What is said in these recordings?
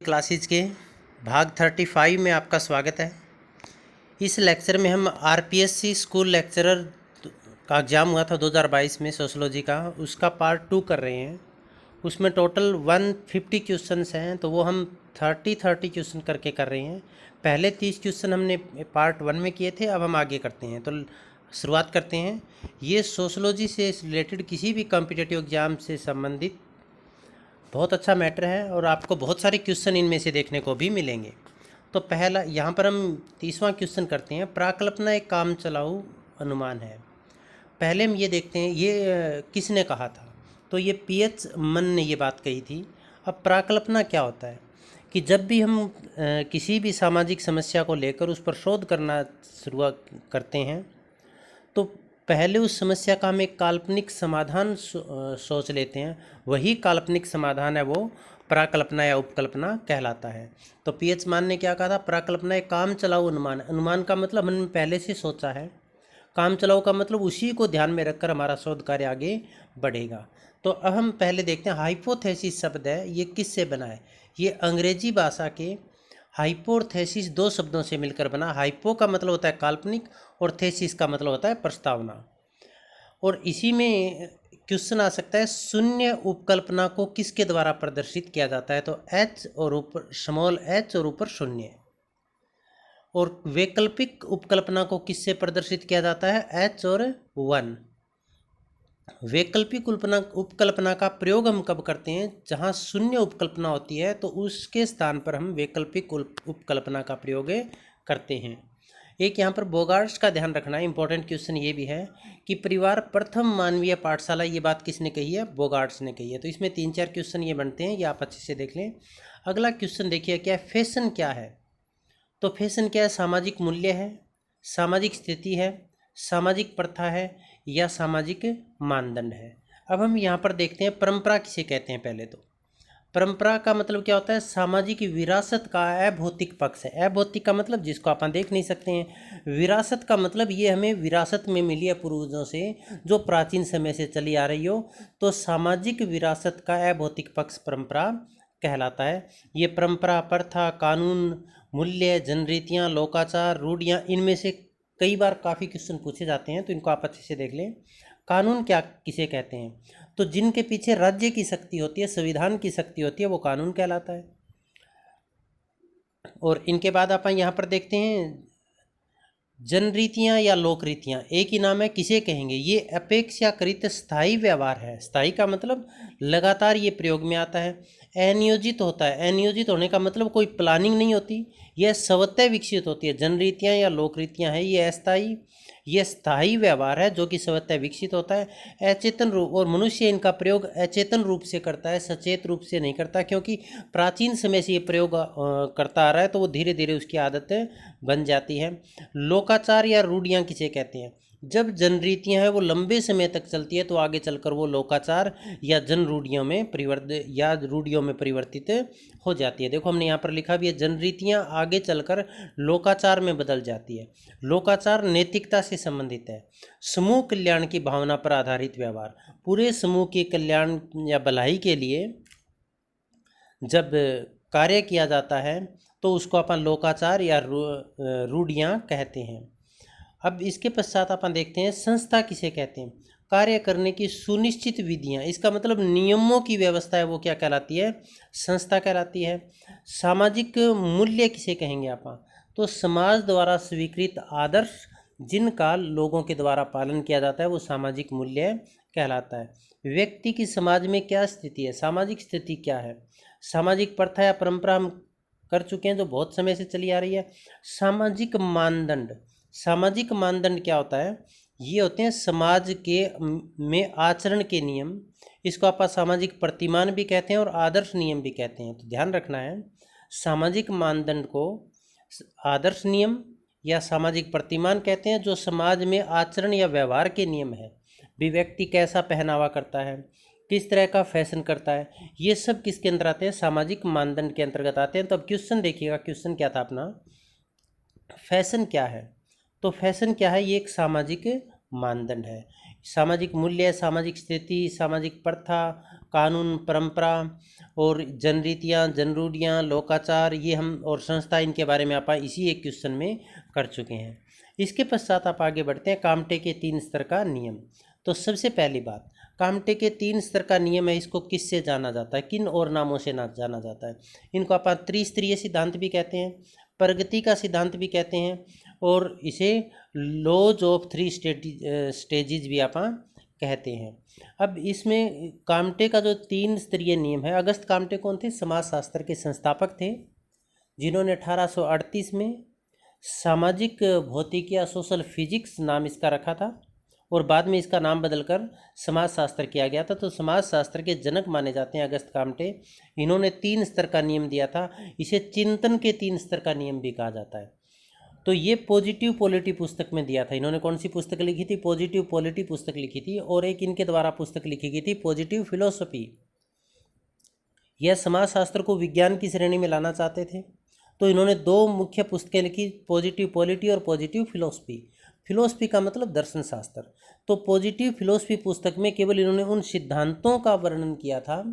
Classes के भाग 35 में आपका स्वागत है। इस लेक्चर में हम आरपीएससी स्कूल लेक्चरर का एग्ज़ाम हुआ था 2022 में सोशलॉजी का, उसका पार्ट 2 कर रहे हैं। उसमें टोटल 150 क्वेश्चंस हैं, तो वो हम 30 क्वेश्चन करके कर रहे हैं। पहले 30 क्वेश्चन हमने पार्ट 1 में किए थे, अब हम आगे करते हैं। तो शुरुआत करते हैं। ये सोशलॉजी से रिलेटेड किसी भी कॉम्पिटिटिव एग्ज़ाम से संबंधित बहुत अच्छा मैटर है और आपको बहुत सारे क्वेश्चन इनमें से देखने को भी मिलेंगे। तो पहला यहाँ पर हम 30वां क्वेश्चन करते हैं। प्राकल्पना एक काम चलाऊ अनुमान है। पहले हम ये देखते हैं ये किसने कहा था। तो ये पीएच मन ने ये बात कही थी। अब प्राकल्पना क्या होता है कि जब भी हम किसी भी सामाजिक समस्या को लेकर उस पर शोध करना शुरुआत करते हैं तो पहले उस समस्या का हम एक काल्पनिक समाधान सोच लेते हैं। वही काल्पनिक समाधान है, वो प्राकल्पना या उपकल्पना कहलाता है। तो पीएच मान ने क्या कहा था, प्राकल्पना एक काम चलाऊ अनुमान। अनुमान का मतलब हमने पहले से सोचा है, काम चलाऊ का मतलब उसी को ध्यान में रखकर हमारा शोध कार्य आगे बढ़ेगा। तो अब हम पहले देखते हैं हाइपोथेसिस शब्द है, ये किससे बना है। ये अंग्रेजी भाषा के हाइपोथेसिस दो शब्दों से मिलकर बना। हाइपो का मतलब होता है काल्पनिक और थेसिस का मतलब होता है प्रस्तावना। और इसी में क्वेश्चन आ सकता है शून्य उपकल्पना को किसके द्वारा प्रदर्शित किया जाता है। तो एच और ऊपर स्मॉल एच और ऊपर शून्य। और वैकल्पिक उपकल्पना को किससे प्रदर्शित किया जाता है, एच और 1। वैकल्पिक उपकल्पना का प्रयोग हम कब करते हैं, जहां शून्य उपकल्पना होती है तो उसके स्थान पर हम वैकल्पिक उपकल्पना का प्रयोग करते हैं। एक यहाँ पर बोगार्ट्स का ध्यान रखना है। इंपॉर्टेंट क्वेश्चन ये भी है कि परिवार प्रथम मानवीय पाठशाला, ये बात किसने कही है, बोगार्ट्स ने कही है। तो इसमें 3-4 क्वेश्चन ये बनते हैं, ये आप अच्छे से देख लें। अगला क्वेश्चन देखिए क्या है, फैशन क्या है। तो फैशन क्या है, सामाजिक मूल्य है, सामाजिक स्थिति है, सामाजिक प्रथा है या सामाजिक मानदंड है। अब हम यहाँ पर देखते हैं परंपरा किसे कहते हैं। पहले तो परंपरा का मतलब क्या होता है, सामाजिक विरासत का अभौतिक पक्ष है। अभौतिक का मतलब जिसको अपन देख नहीं सकते हैं। विरासत का मतलब ये हमें विरासत में मिली है पूर्वजों से, जो प्राचीन समय से चली आ रही हो। तो सामाजिक विरासत का अभौतिक पक्ष परंपरा कहलाता है। ये परंपरा, प्रथा, कानून, मूल्य, जनरीतियाँ, लोकाचार, रूढ़ियाँ, इनमें से कई बार काफ़ी क्वेश्चन पूछे जाते हैं, तो इनको आप अच्छे से देख लें। कानून क्या किसे कहते हैं, तो जिनके पीछे राज्य की शक्ति होती है, संविधान की शक्ति होती है, वो कानून कहलाता है। और इनके बाद अपन यहाँ पर देखते हैं जनरीतियाँ या लोक रीतियाँ, एक ही नाम है, किसे कहेंगे। ये अपेक्षाकृत स्थायी व्यवहार है। स्थायी का मतलब लगातार ये प्रयोग में आता है। अनियोजित होता है, अनियोजित होने का मतलब कोई प्लानिंग नहीं होती, यह स्वतः विकसित होती है। जनरीतियाँ या लोक रीतियाँ हैं ये अस्थायी, ये स्थायी व्यवहार है जो कि स्वतः विकसित होता है। अचेतन रूप, और मनुष्य इनका प्रयोग अचेतन रूप से करता है, सचेत रूप से नहीं करता, क्योंकि प्राचीन समय से ये प्रयोग करता आ रहा है, तो वो धीरे धीरे उसकी आदत बन जाती है। लोकाचार या रूढ़ियाँ किसे कहते हैं, जब जनरीतियाँ हैं वो लंबे समय तक चलती है तो आगे चलकर वो लोकाचार या जन रूढ़ियों में परिवर्तित हो जाती है। देखो हमने यहाँ पर लिखा भी है, जनरीतियाँ आगे चलकर लोकाचार में बदल जाती है। लोकाचार नैतिकता से संबंधित है। समूह कल्याण की भावना पर आधारित व्यवहार, पूरे समूह के कल्याण या भलाई के लिए जब कार्य किया जाता है तो उसको अपन लोकाचार या रूढ़ियाँ कहते हैं। अब इसके पश्चात अपन देखते हैं संस्था किसे कहते हैं, कार्य करने की सुनिश्चित विधियाँ, इसका मतलब नियमों की व्यवस्था है, वो क्या कहलाती है, संस्था कहलाती है। सामाजिक मूल्य किसे कहेंगे अपन, तो समाज द्वारा स्वीकृत आदर्श जिनका लोगों के द्वारा पालन किया जाता है वो सामाजिक मूल्य कहलाता है। व्यक्ति की समाज में क्या स्थिति है, सामाजिक स्थिति क्या है। सामाजिक प्रथा या परंपरा हम कर चुके हैं जो बहुत समय से चली आ रही है। सामाजिक मानदंड, सामाजिक मानदंड क्या होता है, ये होते हैं समाज के में आचरण के नियम, इसको आप सामाजिक प्रतिमान भी कहते हैं और आदर्श नियम भी कहते हैं। तो ध्यान रखना है, सामाजिक मानदंड को आदर्श नियम या सामाजिक प्रतिमान कहते हैं, जो समाज में आचरण या व्यवहार के नियम है। भी व्यक्ति कैसा पहनावा करता है, किस तरह का फैशन करता है, ये सब किसके अंदर आते हैं, सामाजिक मानदंड के अंतर्गत आते हैं। तो अब क्वेश्चन देखिएगा, क्वेश्चन क्या था अपना, फैशन क्या है। तो फैशन क्या है, ये एक सामाजिक मानदंड है। सामाजिक मूल्य, सामाजिक स्थिति, सामाजिक प्रथा, कानून, परंपरा और जनरीतियाँ, जनरूढ़ियाँ, लोकाचार, ये हम और संस्था, इनके बारे में आप इसी एक क्वेश्चन में कर चुके हैं। इसके पश्चात आप आगे बढ़ते हैं कामटे के 3 स्तर का नियम। तो सबसे पहली बात, कामटे के 3 स्तर का नियम है, इसको किससे जाना जाता है, किन और नामों से ना जाना जाता है? इनको आप त्रिस्तरीय सिद्धांत भी कहते हैं, प्रगति का सिद्धांत भी कहते हैं, और इसे लॉज ऑफ 3 स्टेजेज भी आप कहते हैं। अब इसमें कामटे का जो 3 स्तरीय नियम है, अगस्त कामटे कौन थे? समाजशास्त्र के संस्थापक थे, जिन्होंने 1838 में सामाजिक भौतिकी या सोशल फिजिक्स नाम इसका रखा था, और बाद में इसका नाम बदलकर समाजशास्त्र किया गया था। तो समाजशास्त्र के जनक माने जाते हैं अगस्त कामटे। इन्होंने 3 स्तर का नियम दिया था, इसे चिंतन के 3 स्तर का नियम भी कहा जाता है। तो ये पॉजिटिव पॉलिटी पुस्तक में दिया था। इन्होंने कौन सी पुस्तक लिखी थी? पॉजिटिव पॉलिटी पुस्तक लिखी थी। और एक इनके द्वारा पुस्तक लिखी गई थी पॉजिटिव फिलोसफी। यह समाजशास्त्र को विज्ञान की श्रेणी में लाना चाहते थे, तो इन्होंने 2 मुख्य पुस्तकें लिखी, पॉजिटिव पॉलिटी और पॉजिटिव फिलोसफी। फिलोसफी का मतलब दर्शन शास्त्र। तो पॉजिटिव फिलोसफी पुस्तक में केवल इन्होंने उन सिद्धांतों का वर्णन किया था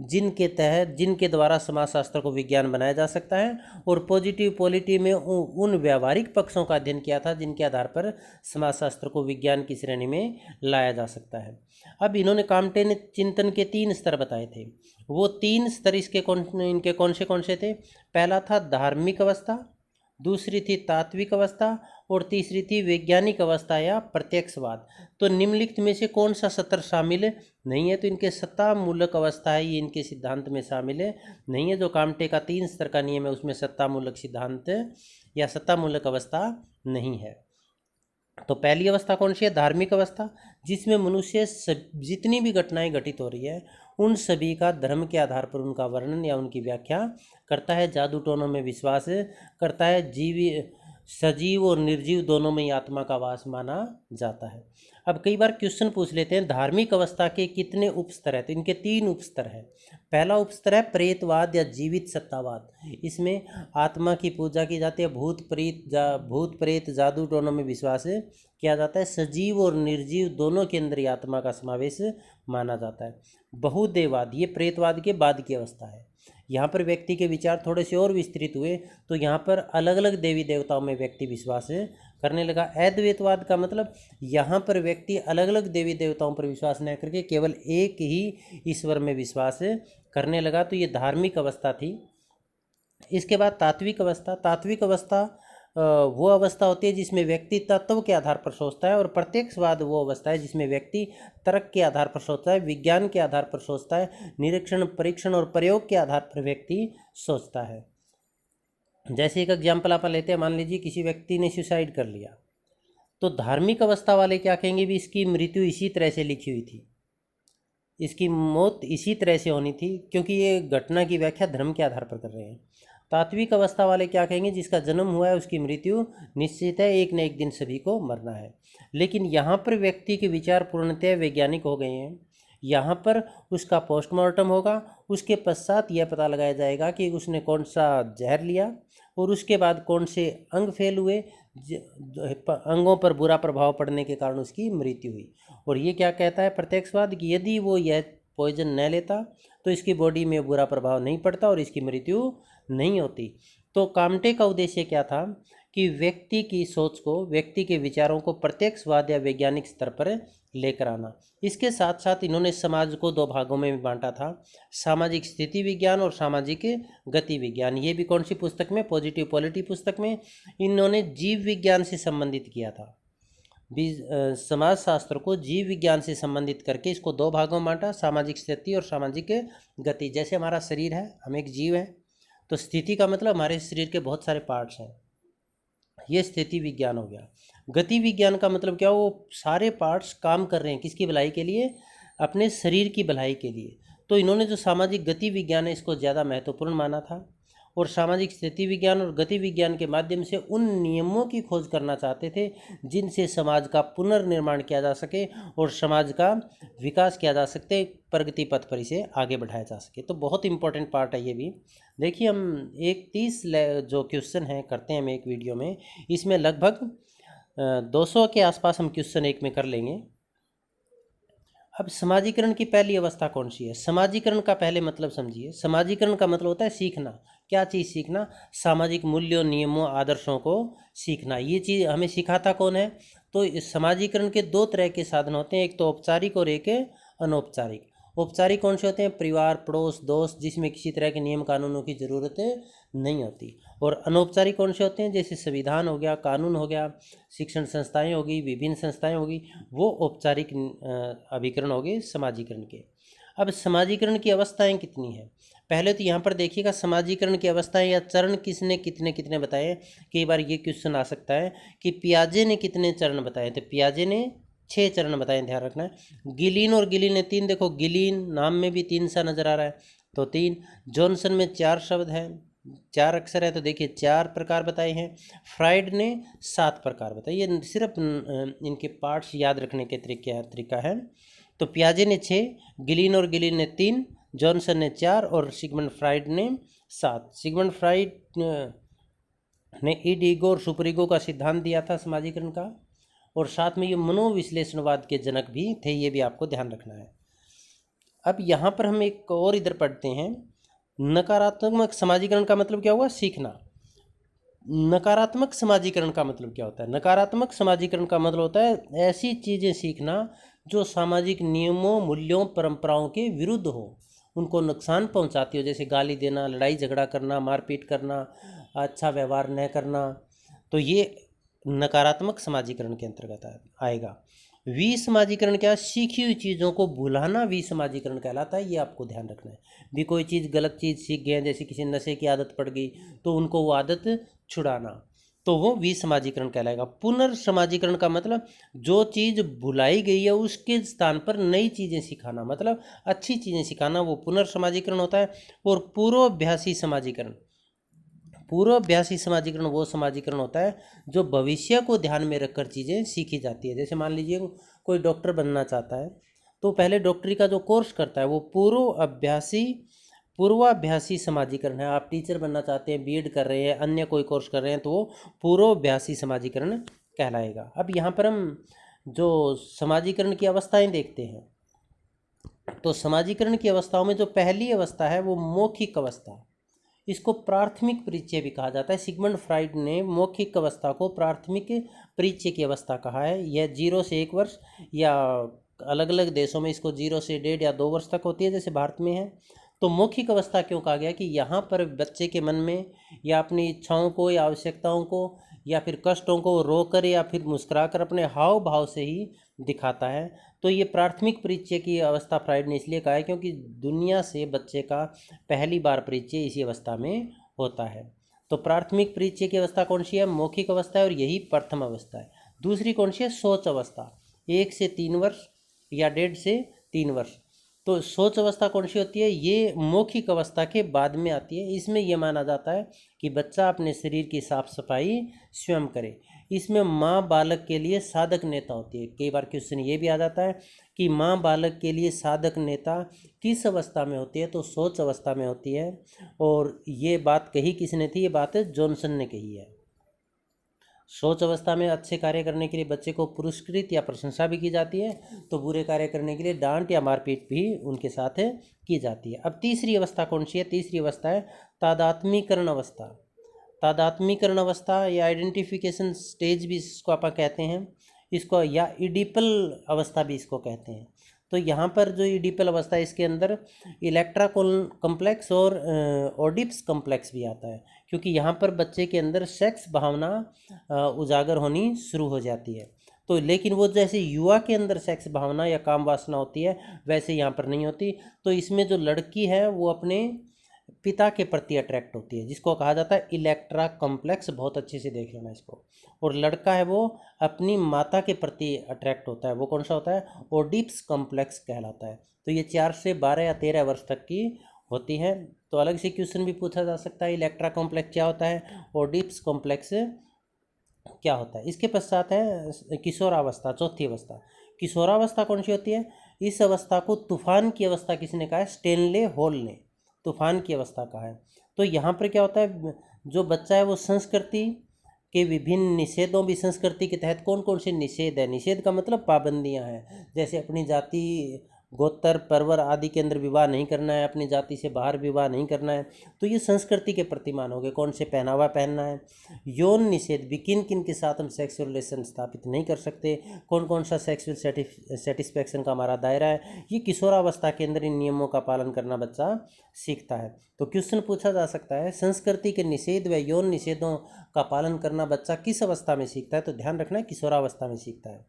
जिनके द्वारा समाजशास्त्र को विज्ञान बनाया जा सकता है, और पॉजिटिव पॉलिटी में उन व्यावहारिक पक्षों का अध्ययन किया था जिनके आधार पर समाजशास्त्र को विज्ञान की श्रेणी में लाया जा सकता है। अब इन्होंने कामटे ने चिंतन के 3 स्तर बताए थे। वो 3 स्तर इनके कौन से थे? पहला था धार्मिक अवस्था, दूसरी थी तात्विक अवस्था, और तीसरी थी वैज्ञानिक अवस्था या प्रत्यक्षवाद। तो निम्नलिखित में से कौन सा सत्र शामिल नहीं है? तो इनके सत्ता मूलक अवस्था है, ये इनके सिद्धांत में शामिल नहीं है। जो कामटे का 3 स्तर का नियम है उसमें सत्ता मूलक सिद्धांत या सत्ता मूलक अवस्था नहीं है। तो पहली अवस्था कौन सी है? धार्मिक अवस्था, जिसमें मनुष्य जितनी भी घटनाएं घटित हो रही है उन सभी का धर्म के आधार पर उनका वर्णन या उनकी व्याख्या करता है। जादू टोनों में विश्वास करता है। सजीव और निर्जीव दोनों में ही आत्मा का वास माना जाता है। अब कई बार क्वेश्चन पूछ लेते हैं धार्मिक अवस्था के कितने उपस्तर है? तो इनके 3 उपस्तर है। पहला उपस्तर है प्रेतवाद या जीवित सत्तावाद। इसमें आत्मा की पूजा की जाती है, भूत प्रेत जादू टोनों में विश्वास किया जाता है। सजीव और निर्जीव दोनों के अंदर ही आत्मा का समावेश माना जाता है। बहुदेववाद, ये प्रेतवाद के बाद की अवस्था है। यहाँ पर व्यक्ति के विचार थोड़े से और विस्तृत हुए, तो यहाँ पर अलग अलग देवी देवताओं में व्यक्ति विश्वास करने लगा। अद्वैतवाद का मतलब यहाँ पर व्यक्ति अलग अलग देवी देवताओं पर विश्वास न करके केवल एक ही ईश्वर में विश्वास करने लगा। तो ये धार्मिक अवस्था थी। इसके बाद तात्विक अवस्था। तात्विक अवस्था वो अवस्था होती है जिसमें व्यक्ति तत्व के आधार पर सोचता है, और प्रत्यक्षवाद वो अवस्था है जिसमें व्यक्ति तर्क के आधार पर सोचता है, विज्ञान के आधार पर सोचता है, निरीक्षण, परीक्षण और प्रयोग के आधार पर व्यक्ति सोचता है। जैसे एक एग्जाम्पल आप लेते हैं, मान लीजिए किसी व्यक्ति ने सुसाइड कर लिया, तो धार्मिक अवस्था वाले क्या कहेंगे? भी इसकी मृत्यु इसी तरह से लिखी हुई थी, इसकी मौत इसी तरह से होनी थी, क्योंकि ये घटना की व्याख्या धर्म के आधार पर कर रहे हैं। तात्विक अवस्था वाले क्या कहेंगे? जिसका जन्म हुआ है उसकी मृत्यु निश्चित है, एक न एक दिन सभी को मरना है। लेकिन यहाँ पर व्यक्ति के विचार पूर्णतः वैज्ञानिक हो गए हैं। यहाँ पर उसका पोस्टमार्टम होगा, उसके पश्चात यह पता लगाया जाएगा कि उसने कौन सा जहर लिया और उसके बाद कौन से अंग फेल हुए, अंगों पर बुरा प्रभाव पड़ने के कारण उसकी मृत्यु हुई। और ये क्या कहता है प्रत्यक्षवाद? कि यदि वो यह पॉइजन न लेता तो इसकी बॉडी में बुरा प्रभाव नहीं पड़ता और इसकी मृत्यु नहीं होती। तो कामटे का उद्देश्य क्या था? कि व्यक्ति की सोच को, व्यक्ति के विचारों को प्रत्यक्षवाद या वैज्ञानिक स्तर पर लेकर आना। इसके साथ साथ इन्होंने समाज को 2 भागों में भी बांटा था, सामाजिक स्थिति विज्ञान और सामाजिक गति विज्ञान। ये भी कौन सी पुस्तक में? पॉजिटिव पॉलिटी पुस्तक में इन्होंने जीव विज्ञान से संबंधित किया था। समाजशास्त्र को जीव विज्ञान से संबंधित करके इसको 2 भागों में बांटा, सामाजिक स्थिति और सामाजिक गति। जैसे हमारा शरीर है, हम एक जीव है, तो स्थिति का मतलब हमारे शरीर के बहुत सारे पार्ट्स हैं, ये स्थिति विज्ञान हो गया। गति विज्ञान का मतलब क्या? वो सारे पार्ट्स काम कर रहे हैं किसकी भलाई के लिए? अपने शरीर की भलाई के लिए। तो इन्होंने जो सामाजिक गति विज्ञान है इसको ज़्यादा महत्वपूर्ण माना था, और सामाजिक स्थिति विज्ञान और गति विज्ञान के माध्यम से उन नियमों की खोज करना चाहते थे जिनसे समाज का पुनर्निर्माण किया जा सके और समाज का विकास किया जा सके, प्रगति पथ पर इसे आगे बढ़ाया जा सके। तो बहुत इंपॉर्टेंट पार्ट है ये भी। देखिए, हम 30 जो क्वेश्चन हैं करते हैं हम एक वीडियो में, इसमें लगभग 200 के आसपास हम क्वेश्चन एक में कर लेंगे। अब समाजीकरण की पहली अवस्था कौन सी है? समाजीकरण का पहले मतलब समझिए। समाजीकरण का मतलब होता है सीखना। क्या चीज़ सीखना? सामाजिक मूल्यों, नियमों, आदर्शों को सीखना। ये चीज़ हमें सिखाता कौन है? तो इस समाजीकरण के दो तरह के साधन होते हैं, एक तो औपचारिक और एक अनौपचारिक। औपचारिक कौन से होते हैं? परिवार, पड़ोस, दोस्त, जिसमें किसी तरह के नियम कानूनों की ज़रूरत नहीं होती। और अनौपचारिक कौन से होते हैं? जैसे संविधान हो गया, कानून हो गया, शिक्षण संस्थाएं होगी, विभिन्न संस्थाएं होगी, वो औपचारिक अभिकरण हो गए समाजीकरण के। अब समाजीकरण की अवस्थाएं कितनी हैं? पहले तो यहाँ पर देखिएगा, समाजीकरण की अवस्थाएं या चरण किसने कितने कितने बताए। कई बार ये क्वेश्चन आ सकता है कि पियाजे ने कितने चरण बताए थे। पियाजे ने 6 चरण बताए, ध्यान रखना है। गिलीन और गिलीन ने 3, देखो गिलीन नाम में भी 3 सा नजर आ रहा है, तो 3। जॉनसन में 4 शब्द हैं, 4 अक्षर है, तो देखिए 4 प्रकार बताए हैं। फ्राइड ने 7 प्रकार बताए। ये सिर्फ इनके पार्ट्स याद रखने के तरीका है। तो पियाजे ने 6, गिलीन और गिलीन ने 3, जॉनसन ने 4 और सिगमंड फ्राइड ने 7। सिगमंड फ्राइड ने इड, ईगो और सुपर ईगो का सिद्धांत दिया था समाजीकरण का, और साथ में ये मनोविश्लेषणवाद के जनक भी थे, ये भी आपको ध्यान रखना है। अब यहाँ पर हम एक और इधर पढ़ते हैं, नकारात्मक समाजीकरण का मतलब क्या हुआ? सीखना। नकारात्मक समाजीकरण का मतलब क्या होता है? नकारात्मक समाजीकरण का मतलब होता है ऐसी चीज़ें सीखना जो सामाजिक नियमों, मूल्यों, परंपराओं के विरुद्ध हो, उनको नुकसान पहुंचाती हो, जैसे गाली देना, लड़ाई झगड़ा करना, मारपीट करना, अच्छा व्यवहार न करना। तो ये नकारात्मक समाजीकरण के अंतर्गत आएगा। विसमाजीकरण क्या? सीखी हुई चीज़ों को भुलाना विसमाजीकरण कहलाता है, ये आपको ध्यान रखना है। भी कोई चीज़, गलत चीज़ सीख गए, जैसे किसी नशे की आदत पड़ गई, तो उनको वो आदत छुड़ाना, तो वो विसमाजीकरण कहलाएगा। पुनर्समाजीकरण का मतलब जो चीज़ भुलाई गई है उसके स्थान पर नई चीज़ें सिखाना, मतलब अच्छी चीज़ें सिखाना, वो पुनर्समाजीकरण होता है। और पूर्वाभ्यासी समाजीकरण, पूर्वाभ्यासी समाजीकरण वो समाजीकरण होता है जो भविष्य को ध्यान में रखकर चीज़ें सीखी जाती है। जैसे मान लीजिए कोई डॉक्टर बनना चाहता है, तो पहले डॉक्टरी का जो कोर्स करता है वो पूर्वाभ्यासी समाजीकरण है। आप टीचर बनना चाहते हैं, बीएड कर रहे हैं, अन्य कोई कोर्स कर रहे हैं, तो वो पूर्वाभ्यासी समाजीकरण कहलाएगा। अब यहाँ पर हम जो समाजीकरण की अवस्थाएं देखते हैं, तो समाजीकरण की अवस्थाओं में जो पहली अवस्था है वो मौखिक अवस्था, इसको प्राथमिक परिचय भी कहा जाता है। सिगमंड फ्राइड ने मौखिक अवस्था को प्राथमिक परिचय की अवस्था कहा है। यह 0 से 1 वर्ष, या अलग अलग देशों में इसको 0 से 1.5 या 2 वर्ष तक होती है, जैसे भारत में है। तो मौखिक अवस्था क्यों कहा गया? कि यहाँ पर बच्चे के मन में या अपनी इच्छाओं को या आवश्यकताओं को या फिर कष्टों को रोकर या फिर मुस्कुराकर अपने हाव भाव से ही दिखाता है। तो ये प्राथमिक परिचय की अवस्था फ्राइड ने इसलिए कहा है क्योंकि दुनिया से बच्चे का पहली बार परिचय इसी अवस्था में होता है। तो प्राथमिक परिचय की अवस्था कौन सी है? मौखिक अवस्था है, और यही प्रथम अवस्था है। दूसरी कौन सी है? सोच अवस्था, 1 से 3 वर्ष या 1.5 से 3 वर्ष। तो सोच अवस्था कौन सी होती है? ये मौखिक अवस्था के बाद में आती है। इसमें यह माना जाता है कि बच्चा अपने शरीर की साफ सफाई स्वयं करे। इसमें माँ बालक के लिए साधक नेता होती है। कई बार क्वेश्चन ये भी आ जाता है कि माँ बालक के लिए साधक नेता किस अवस्था में होती है? तो सोच अवस्था में होती है। और ये बात कही किसने थी? ये बात जॉनसन ने कही है। सोच अवस्था में अच्छे कार्य करने के लिए बच्चे को पुरस्कृत या प्रशंसा भी की जाती है, तो बुरे कार्य करने के लिए डांट या मारपीट भी उनके साथ की जाती है। अब तीसरी अवस्था कौन सी है? तीसरी अवस्था है तादात्मीकरण अवस्था। तादात्मीकरण अवस्था या आइडेंटिफिकेशन स्टेज भी इसको आप कहते हैं, इसको, या इडिपल अवस्था भी इसको कहते हैं। तो यहाँ पर जो इडिपल अवस्था है, इसके अंदर इलेक्ट्रा कॉम्प्लेक्स और ओडिप्स कॉम्प्लेक्स भी आता है, क्योंकि यहाँ पर बच्चे के अंदर सेक्स भावना उजागर होनी शुरू हो जाती है। तो लेकिन वो जैसे युवा के अंदर सेक्स भावना या काम वासना होती है, वैसे यहाँ पर नहीं होती। तो इसमें जो लड़की है वो अपने पिता के प्रति अट्रैक्ट होती है, जिसको कहा जाता है इलेक्ट्रा कॉम्प्लेक्स, बहुत अच्छे से देख लेना इसको। और लड़का है वो अपनी माता के प्रति अट्रैक्ट होता है, वो कौन सा होता है? ओडिप्स कॉम्प्लेक्स कहलाता है। तो ये 4 से 12 या 13 वर्ष तक की होती है। तो अलग से क्वेश्चन भी पूछा जा सकता है, इलेक्ट्रा कॉम्प्लेक्स क्या होता है, ओडिप्स कॉम्प्लेक्स क्या होता है। इसके पश्चात है किशोरावस्था, चौथी अवस्था। किशोरावस्था कौन सी होती है? इस अवस्था को तूफान की अवस्था किसने कहा है? स्टेनले हॉल ने तूफान की अवस्था कहा है। तो यहाँ पर क्या होता है? जो बच्चा है वो संस्कृति के विभिन्न निषेधों भी संस्कृति के तहत कौन कौन से निषेध है? निषेध का मतलब पाबंदियां हैं, जैसे अपनी जाति, गोत्र, परवर आदि के अंदर विवाह नहीं करना है, अपनी जाति से बाहर विवाह नहीं करना है, तो ये संस्कृति के प्रतिमान हो गए। कौन से पहनावा पहनना है। यौन निषेध भी, किन किन के साथ हम सेक्सुअल रिलेशन स्थापित नहीं कर सकते, कौन कौन सा सेक्सुअल सेटिस्फैक्शन का हमारा दायरा है, ये किशोरावस्था के अंदर इन नियमों का पालन करना बच्चा सीखता है। तो क्वेश्चन पूछा जा सकता है, संस्कृति के निषेध व यौन निषेधों का पालन करना बच्चा किस अवस्था में सीखता है? तो ध्यान रखना है, किशोरावस्था में सीखता है।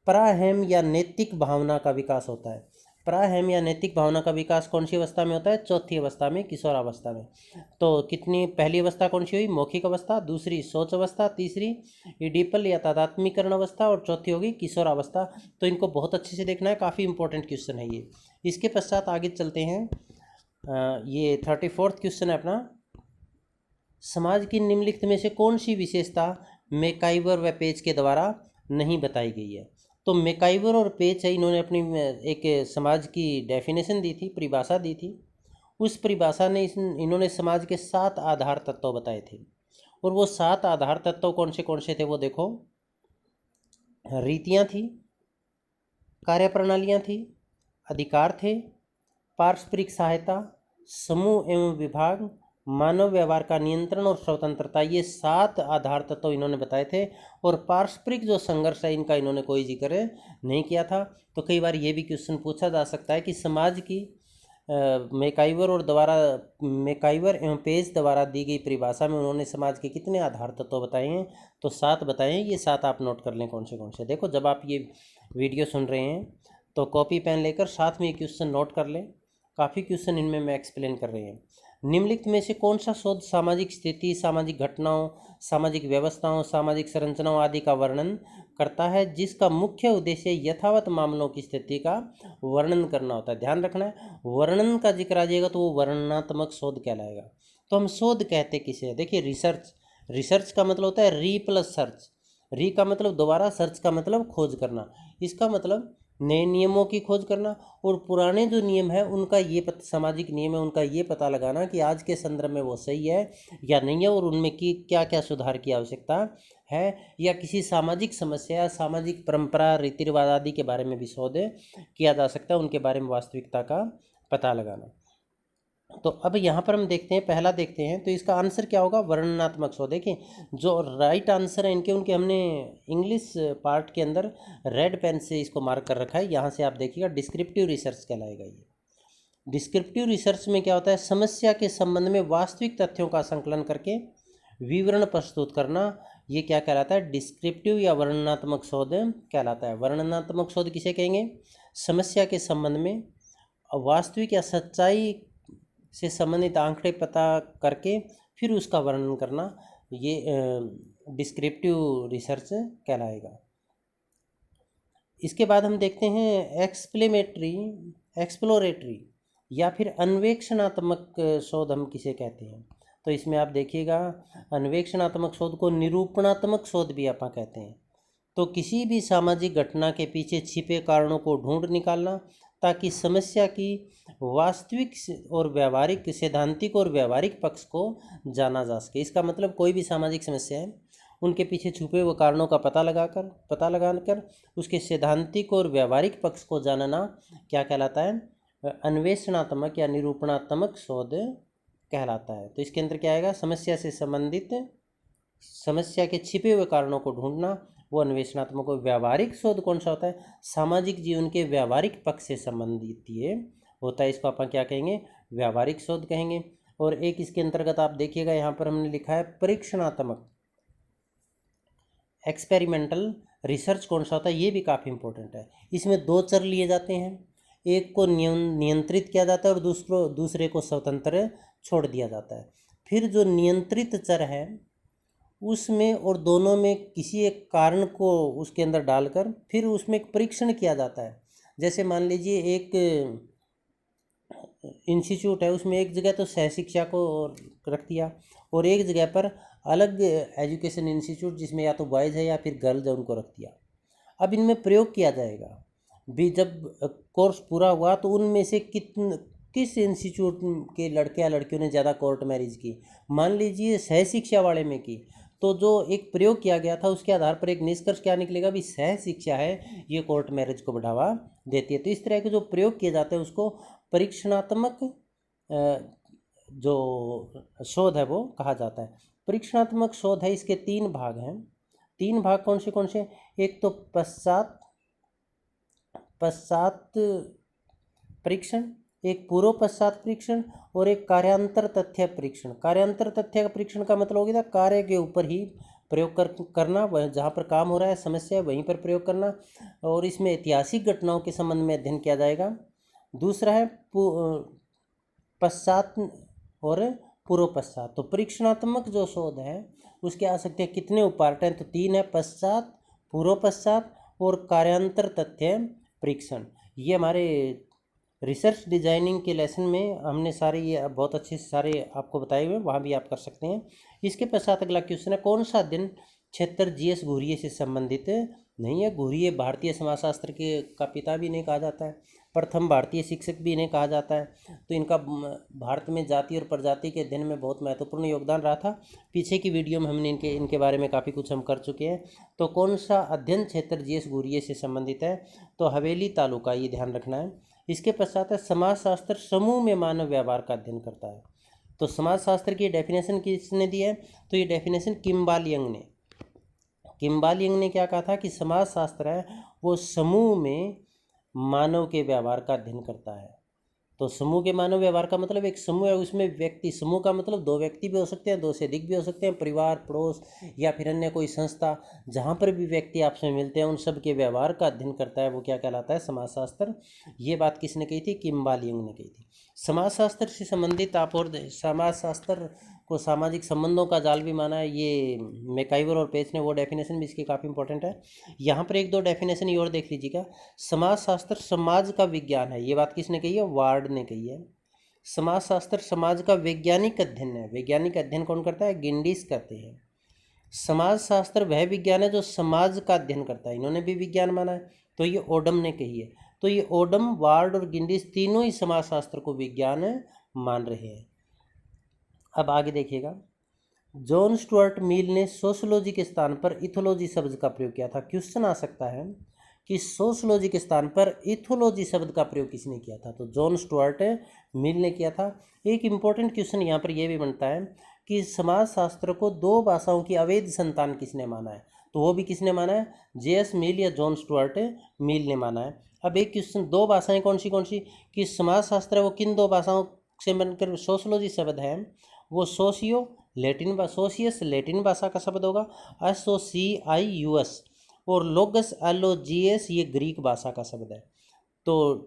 प्राहेम या नैतिक भावना का विकास होता है। प्राहेम या नैतिक भावना का विकास कौन सी अवस्था में होता है? चौथी अवस्था में, किशोरावस्था में। तो कितनी, पहली अवस्था कौन सी हुई? मौखिक अवस्था, दूसरी सोच अवस्था, तीसरी इडीपल या तादात्म्यकरण अवस्था, और चौथी होगी किशोरावस्था। तो इनको बहुत अच्छे से देखना है, काफ़ी इंपॉर्टेंट क्वेश्चन है ये। इसके पश्चात आगे चलते हैं, ये 34वां क्वेश्चन है अपना। समाज की निम्नलिखित में से कौन सी विशेषता मैकाइवर व पेज के द्वारा नहीं बताई गई है? तो मैकाइवर और पेज है, इन्होंने अपनी एक समाज की डेफिनेशन दी थी, परिभाषा दी थी। उस परिभाषा ने इन्होंने समाज के 7 आधार तत्व बताए थे, और वो 7 आधार तत्व कौन से थे वो देखो। रीतियाँ थी, कार्यप्रणालियाँ थी, अधिकार थे, पारस्परिक सहायता, समूह एवं विभाग, मानव व्यवहार का नियंत्रण और स्वतंत्रता, ये 7 आधार तत्व इन्होंने बताए थे। और पारस्परिक जो संघर्ष है इनका इन्होंने कोई जिक्र नहीं किया था। तो कई बार ये भी क्वेश्चन पूछा जा सकता है कि समाज की मैकाइवर एवं पेज द्वारा दी गई परिभाषा में उन्होंने समाज के कितने आधार तत्व बताए हैं? तो 7 बताए हैं। ये 7 आप नोट कर लें कौन से। देखो, जब आप ये वीडियो सुन रहे हैं तो कॉपी पेन लेकर साथ में ये क्वेश्चन नोट कर लें। काफ़ी क्वेश्चन इनमें मैं एक्सप्लेन कर रहे हैं। निम्नलिखित में से कौन सा शोध सामाजिक स्थिति, सामाजिक घटनाओं, सामाजिक व्यवस्थाओं, सामाजिक संरचनाओं आदि का वर्णन करता है, जिसका मुख्य उद्देश्य यथावत मामलों की स्थिति का वर्णन करना होता है? ध्यान रखना है, वर्णन का जिक्र आ जाएगा तो वो वर्णनात्मक शोध कहलाएगा। तो हम शोध कहते किसे हैं? देखिए, रिसर्च का मतलब होता है री प्लस सर्च। री का मतलब दोबारा, सर्च का मतलब खोज करना। इसका मतलब नए नियमों की खोज करना, और पुराने जो नियम है उनका सामाजिक नियम है उनका ये पता लगाना कि आज के संदर्भ में वो सही है या नहीं है, और उनमें की क्या क्या सुधार की आवश्यकता है, या किसी सामाजिक समस्या, सामाजिक परंपरा, रीति रिवाज आदि के बारे में भी शोध किया जा सकता है, उनके बारे में वास्तविकता का पता लगाना। तो अब यहाँ पर हम देखते हैं, पहला देखते हैं, तो इसका आंसर क्या होगा? वर्णनात्मक शोध। देखिए, जो राइट आंसर है उनके हमने इंग्लिश पार्ट के अंदर रेड पेन से इसको मार्क कर रखा है। यहाँ से आप देखिएगा, डिस्क्रिप्टिव रिसर्च कहलाएगा ये। डिस्क्रिप्टिव रिसर्च में क्या होता है? समस्या के संबंध में वास्तविक तथ्यों का संकलन करके विवरण प्रस्तुत करना, ये क्या कहलाता है? डिस्क्रिप्टिव या वर्णनात्मक शोध कहलाता है। वर्णनात्मक शोध किसे कहेंगे? समस्या के संबंध में वास्तविक या सच्चाई से संबंधित आंकड़े पता करके फिर उसका वर्णन करना, ये डिस्क्रिप्टिव रिसर्च कहलाएगा। इसके बाद हम देखते हैं एक्सप्लोरेटरी या फिर अन्वेषणात्मक शोध हम किसे कहते हैं? तो इसमें आप देखिएगा, अन्वेषणात्मक शोध को निरूपणात्मक शोध भी आप कहते हैं। तो किसी भी सामाजिक घटना के पीछे छिपे कारणों को ढूंढ निकालना, ताकि समस्या की वास्तविक और व्यवहारिक, सैद्धांतिक और व्यवहारिक पक्ष को जाना जा सके। इसका मतलब कोई भी सामाजिक समस्या है, उनके पीछे छुपे हुए कारणों का पता लगाकर उसके सैद्धांतिक और व्यवहारिक पक्ष को जानना क्या कहलाता है? अन्वेषणात्मक या निरूपणात्मक शोध कहलाता है। तो इसके अंदर क्या आएगा? समस्या से संबंधित, समस्या के छिपे हुए कारणों को ढूंढना, वो अन्वेषणात्मक। व्यवहारिक शोध कौन सा होता है? सामाजिक जीवन के व्यवहारिक पक्ष से संबंधित ये होता है, इसको अपन क्या कहेंगे? व्यवहारिक शोध कहेंगे। और एक इसके अंतर्गत आप देखिएगा, यहाँ पर हमने लिखा है परीक्षणात्मक, एक्सपेरिमेंटल रिसर्च कौन सा होता है? ये भी काफ़ी इंपॉर्टेंट है। इसमें 2 चर लिए जाते हैं, एक को नियंत्रित किया जाता है और दूसरे को स्वतंत्र छोड़ दिया जाता है। फिर जो नियंत्रित चर है उसमें और दोनों में किसी एक कारण को उसके अंदर डालकर फिर उसमें एक परीक्षण किया जाता है। जैसे मान लीजिए एक इंस्टीट्यूट है, उसमें एक जगह तो सहशिक्षा को रख दिया और एक जगह पर अलग एजुकेशन इंस्टीट्यूट जिसमें या तो बॉयज़ है या फिर गर्ल्स है उनको रख दिया। अब इनमें प्रयोग किया जाएगा भी, जब कोर्स पूरा हुआ तो उनमें से किस इंस्टीट्यूट के लड़के या लड़कियों ने ज़्यादा कोर्ट मैरिज की। मान लीजिए सहशिक्षा वाले में की, तो जो एक प्रयोग किया गया था उसके आधार पर एक निष्कर्ष क्या निकलेगा भी सह शिक्षा है ये कोर्ट मैरिज को बढ़ावा देती है। तो इस तरह के जो प्रयोग किए जाते हैं उसको परीक्षणात्मक जो शोध है वो कहा जाता है। परीक्षणात्मक शोध है, इसके 3 भाग हैं। 3 भाग कौन से? एक तो पश्चात परीक्षण, एक पूर्व पश्चात परीक्षण और एक कार्यांतर तथ्य परीक्षण। कार्यांतर तथ्य परीक्षण का मतलब हो गया कार्य के ऊपर ही प्रयोग करना, वह जहाँ पर काम हो रहा है समस्या है वहीं पर प्रयोग करना, और इसमें ऐतिहासिक घटनाओं के संबंध में अध्ययन किया जाएगा। दूसरा है पश्चात और पूर्व पश्चात। तो परीक्षणात्मक जो शोध है उसके आ सकते हैं कितने पार्ट हैं? तो 3 है, पश्चात, पूर्व पश्चात और कार्यांतर तथ्य परीक्षण। ये हमारे रिसर्च डिजाइनिंग के लेसन में हमने सारे ये बहुत अच्छे से सारे आपको बताए हुए हैं, वहाँ भी आप कर सकते हैं। इसके पश्चात अगला क्वेश्चन है, कौन सा अध्ययन क्षेत्र जीएस घुरिये से संबंधित नहीं है? घुरिये भारतीय समाजशास्त्र के का पिता भी इन्हें कहा जाता है, प्रथम भारतीय शिक्षक भी इन्हें कहा जाता है। तो इनका भारत में जाति और प्रजाति के अध्ययन में बहुत महत्वपूर्ण योगदान रहा था। पीछे की वीडियो में हमने इनके बारे में काफ़ी कुछ हम कर चुके हैं। तो कौन सा अध्ययन क्षेत्र जीएस घुरिये से संबंधित है? तो हवेली तालुका, ये ध्यान रखना है। इसके पश्चात है समाजशास्त्र समूह में मानव व्यवहार का अध्ययन करता है। तो समाजशास्त्र की डेफिनेशन किसने दी है? तो ये डेफिनेशन किम्बाल यंग ने क्या कहा था कि समाजशास्त्र है वो समूह में मानव के व्यवहार का अध्ययन करता है। तो समूह के मानव व्यवहार का मतलब एक समूह है, उसमें व्यक्ति, समूह का मतलब 2 व्यक्ति भी हो सकते हैं, 2 से अधिक भी हो सकते हैं, परिवार, पड़ोस या फिर अन्य कोई संस्था, जहाँ पर भी व्यक्ति आपस में मिलते हैं उन सब के व्यवहार का अध्ययन करता है, वो क्या कहलाता है? समाजशास्त्र। ये बात किसने कही थी? किम्बाल यंग ने कही थी। समाजशास्त्र से संबंधित आप और समाजशास्त्र को सामाजिक संबंधों का जाल भी माना है, ये मैकाइवर और पेज ने, वो डेफिनेशन भी इसकी काफ़ी इंपॉर्टेंट है। यहाँ पर 1-2 डेफिनेशन ये और देख लीजिएगा। समाजशास्त्र समाज का विज्ञान है, ये बात किसने कही है? वार्ड ने कही है। समाजशास्त्र समाज का वैज्ञानिक अध्ययन है, वैज्ञानिक अध्ययन कौन करता है? गिंडिस करते हैं। समाजशास्त्र वह विज्ञान है जो समाज का अध्ययन करता है, इन्होंने भी विज्ञान माना है, तो ये ओडम ने कही है। तो ये ओडम, वार्ड और गिंडिस तीनों ही समाजशास्त्र को विज्ञान मान रहे हैं। अब आगे देखिएगा, जॉन स्टुअर्ट मिल ने सोशियोलॉजी के स्थान पर इथोलॉजी शब्द का प्रयोग किया था। क्वेश्चन आ सकता है कि सोशियोलॉजी के स्थान पर इथोलॉजी शब्द का प्रयोग किसने किया था? तो जॉन स्टुअर्ट मिल ने किया था। एक इम्पोर्टेंट क्वेश्चन यहाँ पर यह भी बनता है कि समाजशास्त्र को 2 भाषाओं की अवैध संतान किसने माना है? तो वो भी किसने माना है? जेएस मिल या जॉन स्टुअर्ट मिल ने माना है। अब एक क्वेश्चन, 2 भाषाएं कौन सी कि समाजशास्त्र वो किन 2 भाषाओं से बनकर सोशियोलॉजी शब्द है? वो सोशियस लैटिन भाषा का शब्द होगा, SOCIUS, और लोगस LOGS ये ग्रीक भाषा का शब्द है। तो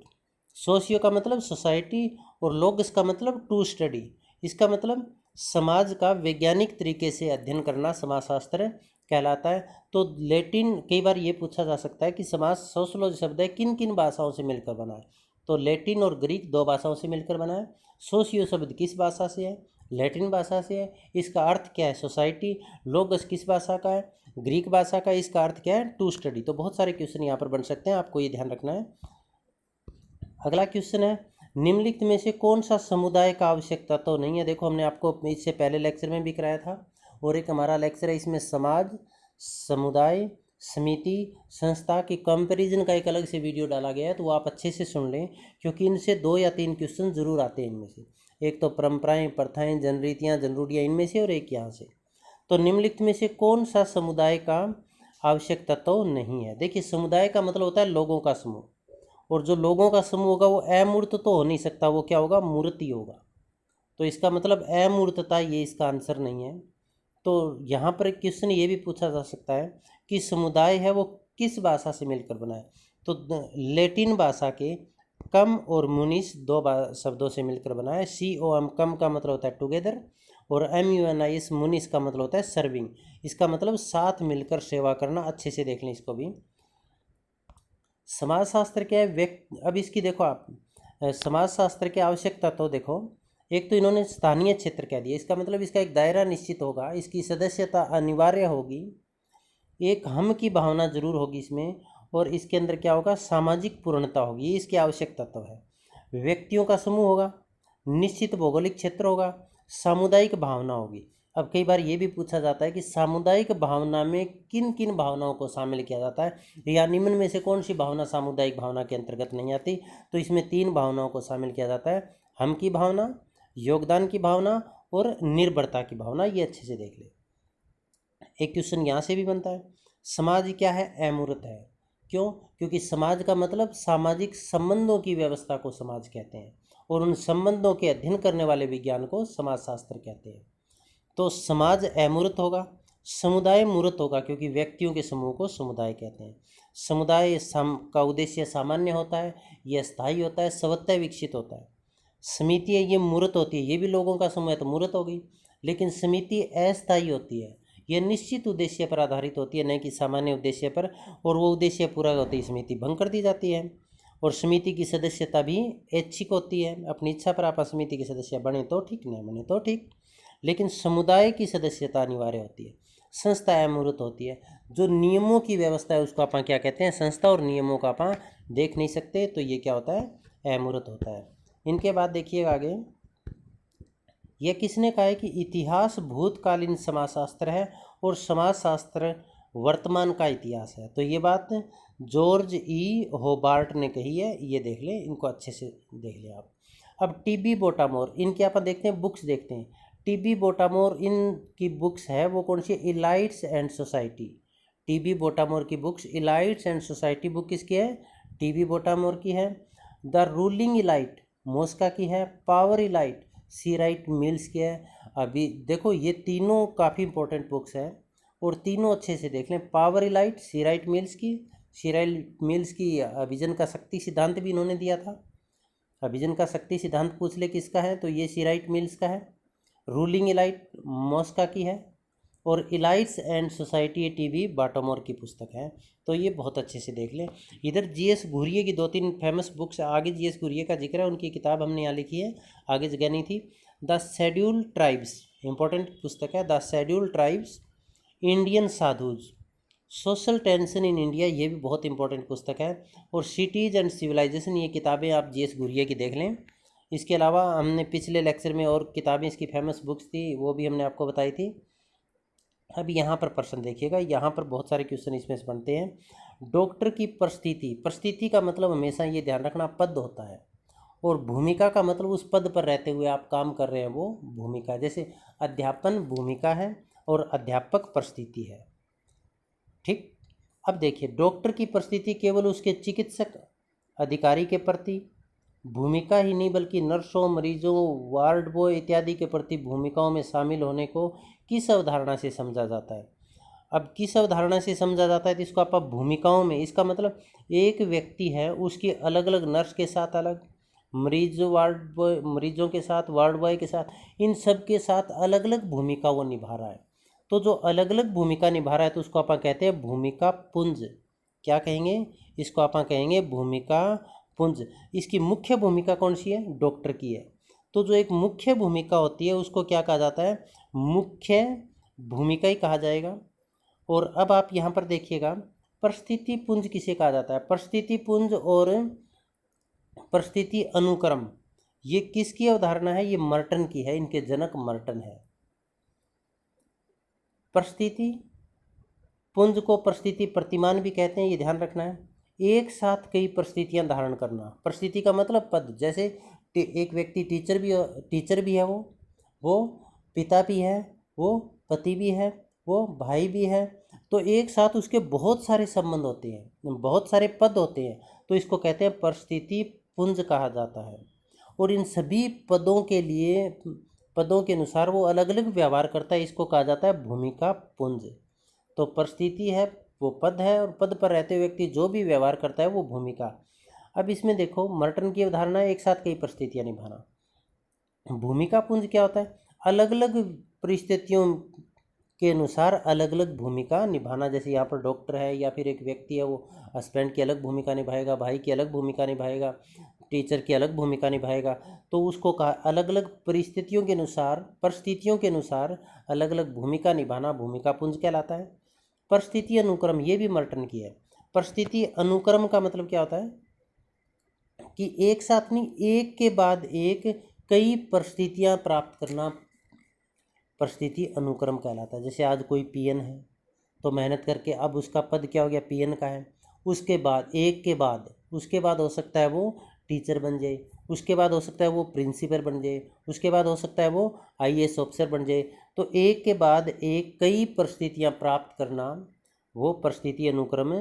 सोशियो का मतलब सोसाइटी और लोगस का मतलब टू स्टडी, इसका मतलब समाज का वैज्ञानिक तरीके से अध्ययन करना समाजशास्त्र कहलाता है। तो लैटिन, कई बार ये पूछा जा सकता है कि समाज सोशियोलॉजी शब्द है किन किन भाषाओं से मिलकर बना है? तो लैटिन और ग्रीक 2 भाषाओं से मिलकर बना है। सोशियो शब्द किस भाषा से है? लैटिन भाषा से है। इसका अर्थ क्या है? सोसाइटी। लोगस किस भाषा का है? ग्रीक भाषा का। इसका अर्थ क्या है? To study. तो बहुत सारे क्वेश्चन यहाँ पर बन सकते हैं, आपको ये ध्यान रखना है। अगला क्वेश्चन है, निम्नलिखित में से कौन सा समुदाय का आवश्यक तत्व तो नहीं है? देखो हमने आपको इससे पहले लेक्चर में भी कराया था, और एक हमारा लेक्चर है इसमें समाज, समुदाय, समिति, संस्था की कंपैरिजन का एक अलग से वीडियो डाला गया है, तो वो आप अच्छे से सुन लें, क्योंकि इनसे 2 या 3 क्वेश्चन जरूर आते हैं इनमें से। एक तो परंपराएं, प्रथाएं, जनरीतियाँ, जनरूढ़ियाँ इनमें से, और एक यहाँ से। तो निम्नलिखित में से कौन सा समुदाय का आवश्यक तत्व नहीं है? देखिए, समुदाय का मतलब होता है लोगों का समूह, और जो लोगों का समूह होगा वो अमूर्त तो हो नहीं सकता, वो क्या होगा? मूर्ति होगा। तो इसका मतलब अमूर्तता, ये इसका आंसर नहीं है। तो यहाँ पर एक क्वेश्चन ये भी पूछा जा सकता है कि समुदाय है वो किस भाषा से मिलकर बना है? तो लैटिन भाषा के कम और मुनिस 2 शब्दों से मिलकर बना है। COM कम का मतलब होता है टुगेदर, और MUNIS मुनिस का मतलब होता है सर्विंग। इसका मतलब साथ मिलकर सेवा करना। अच्छे से देख लें इसको भी। समाजशास्त्र क्या है? अब इसकी देखो आप, समाजशास्त्र के आवश्यक तत्व तो देखो, एक तो इन्होंने स्थानीय क्षेत्र कह दिया, इसका मतलब इसका एक दायरा निश्चित होगा, इसकी सदस्यता अनिवार्य होगी, एक हम की भावना जरूर होगी इसमें, और इसके अंदर क्या होगा? सामाजिक पूर्णता होगी। ये इसके आवश्यक तत्व है। व्यक्तियों का समूह होगा, निश्चित भौगोलिक क्षेत्र होगा, सामुदायिक भावना होगी। अब कई बार ये भी पूछा जाता है कि सामुदायिक भावना में किन किन भावनाओं को शामिल किया जाता है, या निम्न में से कौन सी भावना सामुदायिक भावना के अंतर्गत नहीं आती। तो इसमें 3 भावनाओं को शामिल किया जाता है, हम की भावना, योगदान की भावना और निर्भरता की भावना। ये अच्छे से देख ले। एक क्वेश्चन यहाँ से भी बनता है, समाज क्या है? अमूर्त है। क्यों? क्योंकि समाज का मतलब सामाजिक संबंधों की व्यवस्था को समाज कहते हैं, और उन संबंधों के अध्ययन करने वाले विज्ञान को समाजशास्त्र कहते हैं। तो समाज अमूर्त होगा, समुदाय मूर्त होगा, क्योंकि व्यक्तियों के समूह को समुदाय कहते हैं। समुदाय का उद्देश्य सामान्य होता है, यह स्थायी होता है, स्वतः विकसित होता है। समिति ये मूर्त होती है, ये भी लोगों का समूह है तो मूर्त हो गई। लेकिन समिति अस्थायी होती है, यह निश्चित उद्देश्य पर आधारित होती है, न कि सामान्य उद्देश्य पर, और वो उद्देश्य पूरा होते ही समिति भंग कर दी जाती है। और समिति की सदस्यता भी ऐच्छिक होती है, अपनी इच्छा पर आप समिति के सदस्य बने तो ठीक, नहीं बने तो ठीक। लेकिन समुदाय की सदस्यता अनिवार्य होती है। संस्था अमूर्त होती है, जो नियमों की व्यवस्था है उसको आप क्या कहते हैं? संस्था। और नियमों का आप देख नहीं सकते, तो ये क्या होता है? अमूर्त होता है। इनके बाद देखिएगा आगे, यह किसने कहा है कि इतिहास भूतकालीन समाजशास्त्र है और समाजशास्त्र वर्तमान का इतिहास है? तो ये बात जॉर्ज ई होबार्ट ने कही है, ये देख ले, इनको अच्छे से देख ले आप। अब टीबी बोटामोर, इनके आप देखते हैं, बुक्स देखते हैं। टीबी बोटामोर इनकी बुक्स है वो कौन सी? Elites and society. T B Bottomore की books elites and society book किसकी है? टीबी बोटामोर की है। द रूलिंग इलाइट मोस्का की है। पावर इलाइट सी राइट मिल्स की है। अभी देखो ये तीनों काफ़ी इंपॉर्टेंट बुक्स हैं, और तीनों अच्छे से देख लें। पावर इलाइट सी राइट मिल्स की, सी राइट मिल्स की अभिजन का शक्ति सिद्धांत भी इन्होंने दिया था। अभिजन का शक्ति सिद्धांत पूछ ले किसका है, तो ये सी राइट मिल्स का है। रूलिंग इलाइट मॉस्का की है, और इलाइट्स एंड सोसाइटी टीबी बाटामोर की पुस्तक है। तो ये बहुत अच्छे से देख लें। इधर जीएस घुरिये की 2-3 फेमस बुक्स, आगे जीएस घुरिये का जिक्र है, उनकी किताब हमने यहाँ लिखी है, आगे जगह नहीं थी। द शेड्यूल ट्राइब्स, इंपॉर्टेंट पुस्तक है। The schedule tribes, Indian sadhus, social tension in India, ये भी बहुत इंपॉर्टेंट पुस्तक है। और सिटीज एंड सिविलाइजेशन, ये किताबें आप जीएस घुरिये की देख लें। इसके अलावा हमने पिछले लेक्चर में और किताबें इसकी फेमस बुक्स थी, वो भी हमने आपको बताई थी। अब यहाँ पर प्रश्न देखिएगा, यहाँ पर बहुत सारे क्वेश्चन इसमें से बनते हैं। डॉक्टर की परिस्थिति, परिस्थिति का मतलब हमेशा ये ध्यान रखना पद होता है, और भूमिका का मतलब उस पद पर रहते हुए आप काम कर रहे हैं, वो भूमिका। जैसे अध्यापन भूमिका है और अध्यापक परिस्थिति है, ठीक। अब देखिए, डॉक्टर की परिस्थिति केवल उसके चिकित्सक अधिकारी के प्रति भूमिका ही नहीं, बल्कि नर्सों, मरीजों, वार्ड बॉय इत्यादि के प्रति भूमिकाओं में शामिल होने को किस अवधारणा से समझा जाता है? अब किस अवधारणा से समझा जाता है, तो इसको आप भूमिकाओं में, इसका मतलब एक व्यक्ति है, उसकी अलग अलग नर्स के साथ अलग, मरीजों के साथ, वार्ड बॉय के साथ, इन सब के साथ अलग अलग भूमिका वो निभा रहा है। तो जो अलग अलग भूमिका निभा रहा है, तो उसको आप कहते हैं भूमिका पुंज। क्या कहेंगे? इसको आप कहेंगे भूमिका पुंज। इसकी मुख्य भूमिका कौन सी है? डॉक्टर की है। तो जो एक मुख्य भूमिका होती है उसको क्या कहा जाता है? मुख्य भूमिका ही कहा जाएगा। और अब आप यहाँ पर देखिएगा, परिस्थिति पुंज किसे कहा जाता है? परिस्थिति पुंज और परिस्थिति अनुक्रम, ये किसकी अवधारणा है? ये मर्टन की है, इनके जनक मर्टन है। परिस्थिति पुंज को परिस्थिति प्रतिमान भी कहते हैं, ये ध्यान रखना है। एक साथ कई परिस्थितियां धारण करना। परिस्थिति का मतलब पद, जैसे एक व्यक्ति टीचर भी है, वो पिता भी है, वो पति भी है, वो भाई भी है। तो एक साथ उसके बहुत सारे संबंध होते हैं, बहुत सारे पद होते हैं, तो इसको कहते हैं परिस्थिति पुंज कहा जाता है। और इन सभी पदों के लिए, पदों के अनुसार वो अलग अलग व्यवहार करता है, इसको कहा जाता है भूमिका पुंज। तो परिस्थिति है वो पद है, और पद पर रहते हुए व्यक्ति जो भी व्यवहार करता है वो भूमिका। अब इसमें देखो, मर्टन की अवधारणा है एक साथ कई परिस्थितियां निभाना। भूमिका पुंज क्या होता है? अलग अलग परिस्थितियों के अनुसार अलग अलग भूमिका निभाना। जैसे यहाँ पर डॉक्टर है या फिर एक व्यक्ति है, वो हस्बैंड की अलग भूमिका निभाएगा, भाई की अलग भूमिका निभाएगा, टीचर की अलग भूमिका निभाएगा। तो उसको कहा अलग अलग परिस्थितियों के अनुसार अलग अलग भूमिका निभाना भूमिका पुंज कहलाता है। परिस्थिति अनुक्रम, ये भी मर्टन की है। परिस्थिति अनुक्रम का मतलब क्या होता है? कि एक साथ नहीं, एक के बाद एक कई परिस्थितियां प्राप्त करना, परिस्थिति अनुक्रम कहलाता है। जैसे आज कोई पीएन है तो मेहनत करके अब उसका पद क्या हो गया, पीएन का है। उसके बाद एक के बाद उसके बाद हो सकता है वो टीचर बन जाए, उसके बाद हो सकता है वो प्रिंसिपल बन जाए, उसके बाद हो सकता है वो आईएएस ऑफिसर बन जाए। तो एक के बाद एक कई परिस्थितियां प्राप्त करना वो परिस्थिति अनुक्रम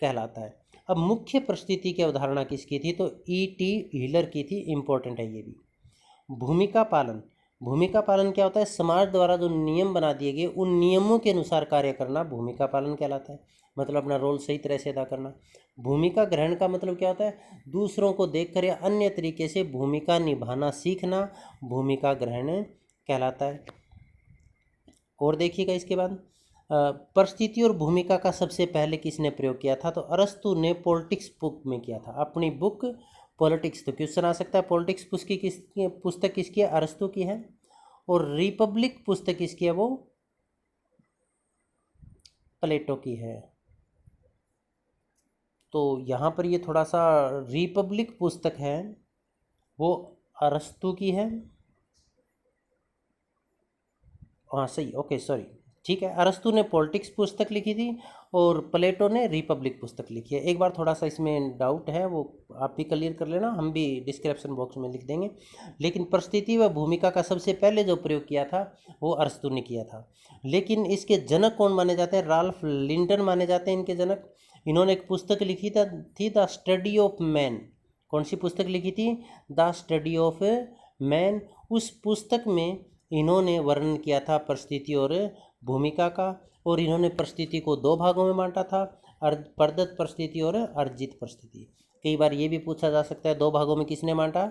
कहलाता है। अब मुख्य परिस्थिति की अवधारणा किसकी थी, तो ईटी हीलर की थी। इम्पोर्टेंट है ये भी। भूमिका पालन, भूमिका पालन क्या होता है, समाज द्वारा जो नियम बना दिए गए उन नियमों के अनुसार कार्य करना भूमिका पालन कहलाता है। मतलब अपना रोल सही तरह से अदा करना। भूमिका ग्रहण का मतलब क्या होता है, दूसरों को देखकर या अन्य तरीके से भूमिका निभाना सीखना भूमिका ग्रहण कहलाता है। और देखिएगा इसके बाद परिस्थिति और भूमिका का सबसे पहले किसने प्रयोग किया था, तो अरस्तु ने पॉलिटिक्स बुक में किया था, अपनी बुक पॉलिटिक्स। तो क्वेश्चन आ सकता है पॉलिटिक्स पुस्तक किसकी है, अरस्तु की है। और रिपब्लिक पुस्तक किसकी है, वो प्लेटो की है। तो यहाँ पर ये थोड़ा सा रिपब्लिक पुस्तक है वो अरस्तु की है। हाँ सही, ओके सॉरी, ठीक है। अरस्तु ने पॉलिटिक्स पुस्तक लिखी थी और प्लेटो ने रिपब्लिक पुस्तक लिखी है। एक बार थोड़ा सा इसमें डाउट है वो आप भी क्लियर कर लेना, हम भी डिस्क्रिप्शन बॉक्स में लिख देंगे। लेकिन परिस्थिति व भूमिका का सबसे पहले जो प्रयोग किया था वो अरस्तु ने किया था। लेकिन इसके जनक कौन माने जाते हैं, राल्फ लिंटन माने जाते हैं इनके जनक। इन्होंने एक पुस्तक लिखी थी द स्टडी ऑफ मैन। कौन सी पुस्तक लिखी थी, द स्टडी ऑफ मैन। उस पुस्तक में इन्होंने वर्णन किया था परिस्थिति और भूमिका का। और इन्होंने परिस्थिति को दो भागों में बांटा था, प्रदत्त परिस्थिति और अर्जित परिस्थिति। कई बार ये भी पूछा जा सकता है दो भागों में किसने बांटा,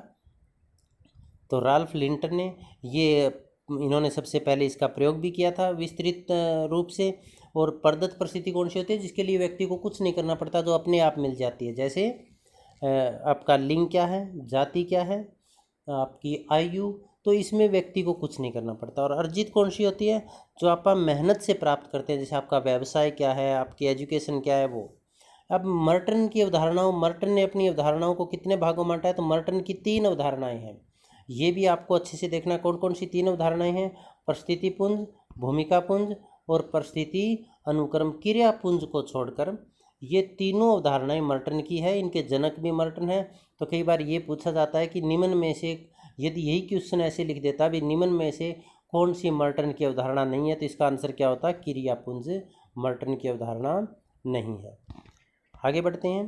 तो राल्फ लिंटन ने। ये इन्होंने सबसे पहले इसका प्रयोग भी किया था विस्तृत रूप से। और प्रदत्त परिस्थिति कौन सी होती है, जिसके लिए व्यक्ति को कुछ नहीं करना पड़ता, जो अपने आप मिल जाती है। जैसे आपका लिंग क्या है, जाति क्या है, आपकी आयु, तो इसमें व्यक्ति को कुछ नहीं करना पड़ता। और अर्जित कौन सी होती है, जो आप मेहनत से प्राप्त करते हैं, जैसे आपका व्यवसाय क्या है, आपकी एजुकेशन क्या है वो। अब मर्टन की अवधारणाओं, मर्टन ने अपनी अवधारणाओं को कितने भागों में बांटा है, तो मर्टन की 3 अवधारणाएं हैं। ये भी आपको अच्छे से देखना कौन कौन सी 3 अवधारणाएं हैं, परिस्थिति पुंज, भूमिका पुंज और परिस्थिति अनुक्रम क्रिया पुंज को छोड़कर ये तीनों अवधारणाएं मर्टन की है। इनके जनक भी मर्टन है। तो कई बार ये पूछा जाता है कि निम्न में से, यदि यही क्वेश्चन ऐसे लिख देता भी निम्न में से कौन सी मर्टन की अवधारणा नहीं है, तो इसका आंसर क्या होता है, क्रियापुंज मर्टन की अवधारणा नहीं है। आगे बढ़ते हैं।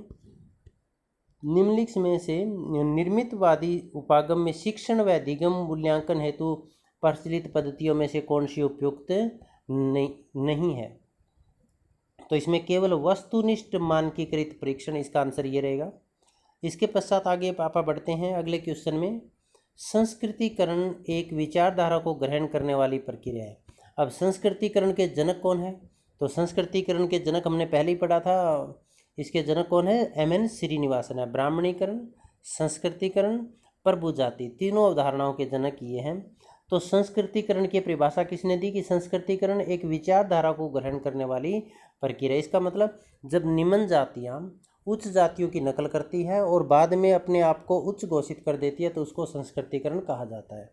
निम्नलिखित में से निर्मितवादी उपागम में शिक्षण व अधिगम मूल्यांकन हेतु प्रचलित पद्धतियों में से कौन सी उपयुक्त नहीं है, तो इसमें केवल वस्तुनिष्ठ मानकीकृत परीक्षण, इसका आंसर ये रहेगा। इसके पश्चात आगे पापा बढ़ते हैं अगले क्वेश्चन में। संस्कृतिकरण एक विचारधारा को ग्रहण करने वाली प्रक्रिया है। अब संस्कृतिकरण के जनक कौन है, तो संस्कृतिकरण के जनक हमने पहले ही पढ़ा था। इसके जनक कौन है, एम.एन. श्रीनिवासन है। ब्राह्मणीकरण, संस्कृतिकरण, प्रभु जाति, तीनों अवधारणाओं के जनक ये हैं। तो संस्कृतिकरण की परिभाषा किसने दी कि संस्कृतिकरण एक विचारधारा को ग्रहण करने वाली प्रक्रिया। इसका मतलब जब निम्न जातियाँ उच्च जातियों की नकल करती है और बाद में अपने आप को उच्च घोषित कर देती है, तो उसको संस्कृतिकरण कहा जाता है।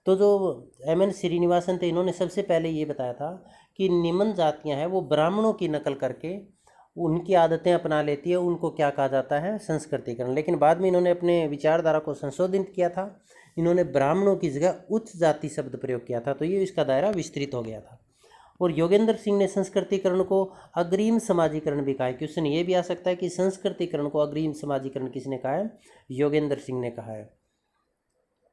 तो जो एम.एन. श्रीनिवासन थे, इन्होंने सबसे पहले ये बताया था कि निम्न जातियां हैं वो ब्राह्मणों की नकल करके उनकी आदतें अपना लेती है, उनको क्या कहा जाता है, संस्कृतिकरण। लेकिन बाद में इन्होंने अपने विचारधारा को संशोधित किया था, इन्होंने ब्राह्मणों की जगह उच्च जाति शब्द प्रयोग किया था, तो ये इसका दायरा विस्तृत हो गया था। और योगेंद्र सिंह ने संस्कृतिकरण को अग्रिम समाजीकरण भी कहा है। क्वेश्चन ये भी आ सकता है कि संस्कृतिकरण को अग्रिम समाजीकरण किसने कहा है, योगेंद्र सिंह ने कहा है।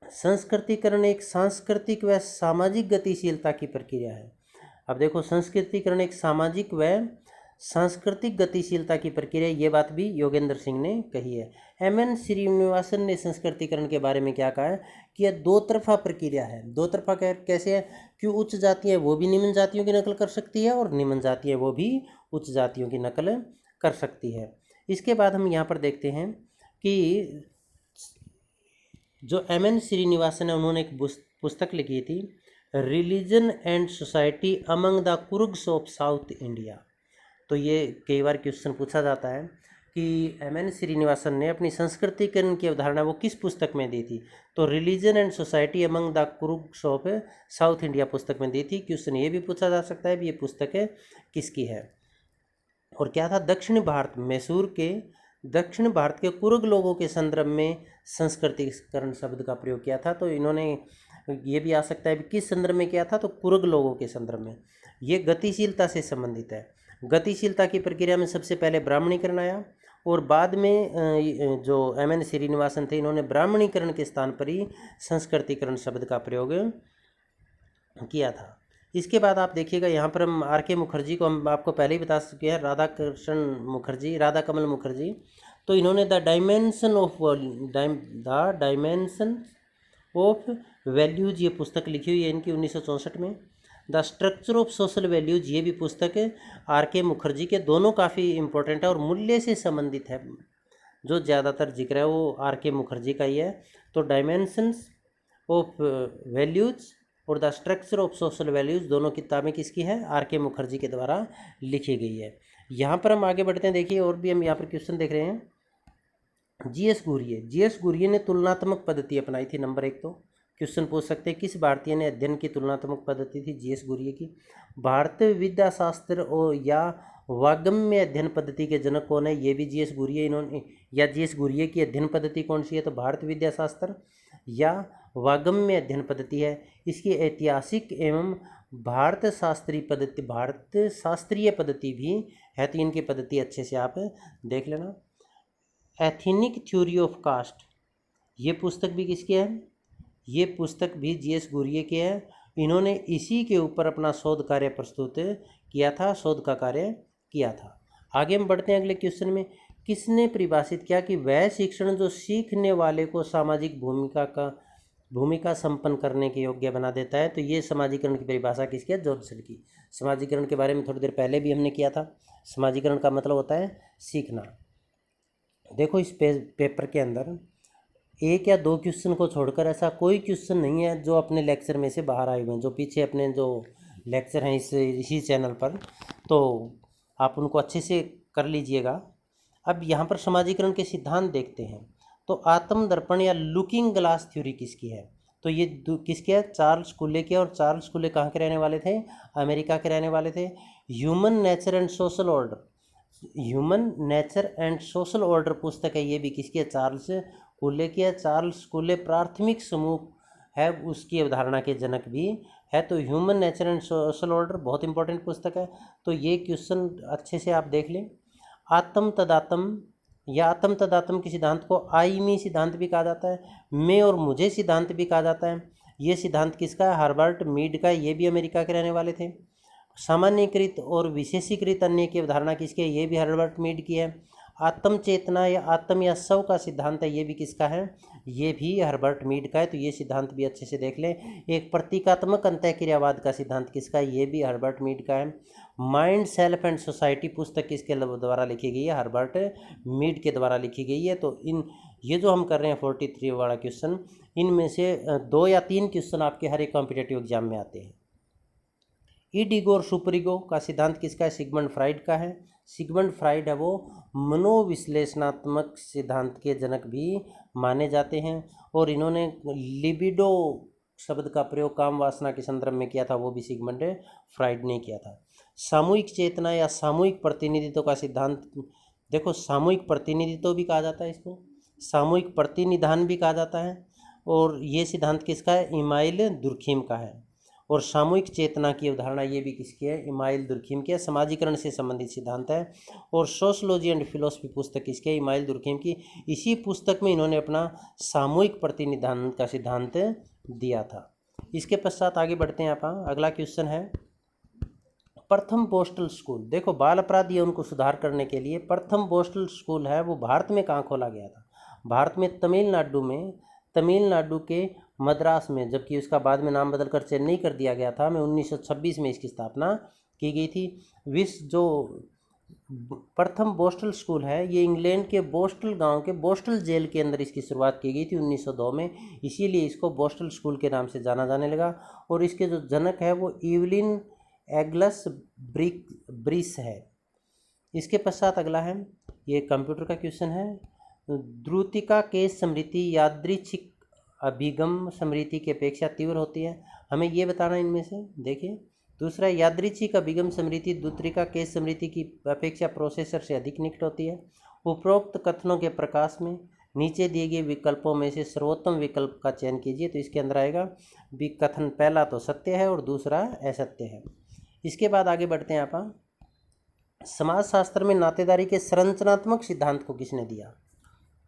संस्कृतिकरण एक सांस्कृतिक व सामाजिक गतिशीलता की प्रक्रिया है। अब देखो, संस्कृतिकरण एक सामाजिक व सांस्कृतिक गतिशीलता की प्रक्रिया, ये बात भी योगेंद्र सिंह ने कही है। एम.एन. श्रीनिवासन ने संस्कृतिकरण के बारे में क्या कहा है कि यह दो तरफा प्रक्रिया है। दो तरफा कैसे है, कि उच्च जातियाँ वो भी निम्न जातियों की नकल कर सकती है और निम्न जातियाँ वो भी उच्च जातियों की नकल कर सकती है। इसके बाद हम यहाँ पर देखते हैं कि जो एम.एन. श्रीनिवासन है, उन्होंने एक पुस्तक लिखी थी, religion and society among the Coorgs of South India. तो ये कई बार क्वेश्चन पूछा जाता है कि एम.एन. श्रीनिवासन ने अपनी संस्कृतिकरण की अवधारणा वो किस पुस्तक में दी थी? तो religion and society among the crooks of South India पुस्तक में दी थी। क्वेश्चन ये भी पूछा जा सकता है भी ये पुस्तक किसकी है। और क्या था? दक्षिण भारत के कुर्ग लोगों के संदर्भ में संस्कृतिकरण शब्द का प्रयोग किया था। तो इन्होंने ये भी आ सकता है किस संदर्भ में किया था? तो कुर्ग लोगों के संदर्भ में। ये गतिशीलता से संबंधित है। गतिशीलता की प्रक्रिया में सबसे पहले ब्राह्मणीकरण आया और बाद में जो एम.एन. श्रीनिवासन थे इन्होंने ब्राह्मणीकरण के स्थान पर ही संस्कृतिकरण शब्द का प्रयोग किया था। इसके बाद आप देखिएगा यहाँ पर हम आर.के. मुखर्जी को हम आपको पहले ही बता चुके हैं, राधा कमल मुखर्जी। तो इन्होंने द डायमेंशन ऑफ वैल्यूज ये पुस्तक लिखी हुई है इनकी 1964 में। The structure of social values ये भी पुस्तक आर.के. मुखर्जी के, दोनों काफ़ी इंपॉर्टेंट है और मूल्य से संबंधित है। जो ज़्यादातर जिक्र है वो आर.के. मुखर्जी का ही है। तो डायमेंशंस ऑफ वैल्यूज और the structure of social values दोनों किताबें किसकी है? आर.के. मुखर्जी के द्वारा लिखी गई है। यहाँ पर हम आगे बढ़ते हैं। देखिए और भी हम यहाँ पर क्वेश्चन देख रहे हैं। जी.एस. घुरिये ने तुलनात्मक पद्धति अपनाई थी। नंबर 1 तो क्वेश्चन पूछ सकते हैं किस भारतीय ने अध्ययन की तुलनात्मक पद्धति थी? जी.एस. घुरिये की। भारतीय विद्याशास्त्र और या वाग्गम्य अध्ययन पद्धति के जनक कौन है? ये भी जी.एस. घुरिये इन्होंने, या जी.एस. घुरिये की अध्ययन पद्धति कौन सी है? तो भारतीय विद्याशास्त्र या वाग्गम्य अध्ययन पद्धति है। इसकी ऐतिहासिक एवं भारत शास्त्रीय पद्धति भी है। तो इनकी पद्धति अच्छे से आप देख लेना। एथनिक थ्योरी ऑफ कास्ट ये पुस्तक भी किसकी है? ये पुस्तक भी जी.एस. घुरिये की है। इन्होंने इसी के ऊपर अपना शोध कार्य प्रस्तुत किया था, शोध का कार्य किया था। आगे हम बढ़ते हैं अगले क्वेश्चन में। किसने परिभाषित किया कि वह शिक्षण जो सीखने वाले को सामाजिक भूमिका संपन्न करने के योग्य बना देता है? तो ये समाजीकरण की परिभाषा किसकी है? जॉनसन की। समाजीकरण के बारे में थोड़ी देर पहले भी हमने किया था। समाजीकरण का मतलब होता है सीखना। देखो इस पेपर के अंदर 1 या 2 क्वेश्चन को छोड़कर ऐसा कोई क्वेश्चन नहीं है जो अपने लेक्चर में से बाहर आए हुए हैं। जो पीछे अपने जो लेक्चर हैं इसी चैनल पर, तो आप उनको अच्छे से कर लीजिएगा। अब यहाँ पर समाजीकरण के सिद्धांत देखते हैं। तो आत्मदर्पण या लुकिंग ग्लास थ्योरी किसकी है? तो ये किसके है? चार्ल्स कुले की। और चार्ल्स कुले कहाँ के रहने वाले थे? अमेरिका के रहने वाले थे। Human nature and social order पुस्तक है, ये भी किसकी है? चार्ल्स कुले की है। चार्ल्स कुले प्राथमिक समूह है उसकी अवधारणा के जनक भी है। तो human nature and social order बहुत इंपॉर्टेंट पुस्तक है। तो ये क्वेश्चन अच्छे से आप देख लें। आत्म तदात्म के सिद्धांत को आई मी सिद्धांत भी कहा जाता है। मैं और मुझे सिद्धांत भी कहा जाता है। ये सिद्धांत किसका है? हर्बर्ट मीड का। ये भी अमेरिका के रहने वाले थे। सामान्यीकृत और विशेषीकृत अन्य की अवधारणा किसकी है? ये भी हर्बर्ट मीड की है। आत्म चेतना या आत्म या स्व का सिद्धांत है, ये भी किसका है? ये भी हर्बर्ट मीड का है। तो ये सिद्धांत भी अच्छे से देख लें। एक प्रतीकात्मक अंतःक्रियावाद का सिद्धांत किसका है? ये भी हर्बर्ट मीड का है। माइंड सेल्फ एंड सोसाइटी पुस्तक किसके द्वारा लिखी गई है? हर्बर्ट मीड के द्वारा लिखी गई है। तो ये जो हम कर रहे हैं 43 वाला क्वेश्चन, इनमें से 2 या 3 क्वेश्चन आपके हर एक कॉम्पिटेटिव एग्जाम में आते हैं। ईड ईगो और सुपर ईगो का सिद्धांत किसका है? सिगमंड फ्राइड का है। सिगमंड फ्राइड है वो मनोविश्लेषणात्मक सिद्धांत के जनक भी माने जाते हैं। और इन्होंने लिबिडो शब्द का प्रयोग काम वासना के संदर्भ में किया था, वो भी सिगमंड फ्राइड ने किया था। सामूहिक चेतना या सामूहिक प्रतिनिधित्व का सिद्धांत, देखो सामूहिक प्रतिनिधित्व भी कहा जाता है, इसको सामूहिक प्रतिनिधान भी कहा जाता है। और ये सिद्धांत किसका है? इमाइल दुर्खीम का है। और सामूहिक चेतना की अवधारणा ये भी किसकी है? इमाइल दुर्खीम की है। समाजीकरण से संबंधित सिद्धांत है। और सोशलॉजी एंड फिलोसफी पुस्तक किसकी है? इमाइल दुर्खीम की। इसी पुस्तक में इन्होंने अपना सामूहिक प्रतिनिधान का सिद्धांत दिया था। इसके पश्चात आगे बढ़ते हैं आप। अगला क्वेश्चन है प्रथम पोस्टल स्कूल। देखो बाल अपराधी है उनको सुधार करने के लिए प्रथम पोस्टल स्कूल है वो भारत में कहाँ खोला गया था? भारत में तमिलनाडु के मद्रास में, जबकि उसका बाद में नाम बदलकर चेन्नई कर दिया गया था। में 1926 में इसकी स्थापना की गई थी। जो प्रथम बोस्टल स्कूल है ये इंग्लैंड के बोस्टल गांव के बोस्टल जेल के अंदर इसकी शुरुआत की गई थी 1902 में। इसीलिए इसको बोस्टल स्कूल के नाम से जाना जाने लगा। और इसके जो जनक है वो इवलिन एग्लस ब्रिस है। इसके पश्चात अगला है ये कंप्यूटर का क्वेश्चन है। द्रुतिका के स्मृति यादृच्छिक अभिगम स्मृति की अपेक्षा तीव्र होती है, हमें ये बताना इनमें से। देखिए दूसरा, यादृच्छिक अभिगम स्मृति द्रुतिका के स्मृति की अपेक्षा प्रोसेसर से अधिक निकट होती है। उपरोक्त कथनों के प्रकाश में नीचे दिए गए विकल्पों में से सर्वोत्तम विकल्प का चयन कीजिए। तो इसके अंदर आएगा कथन पहला तो सत्य है और दूसरा असत्य है। इसके बाद आगे बढ़ते हैं आप। समाजशास्त्र में नातेदारी के संरचनात्मक सिद्धांत को किसने दिया,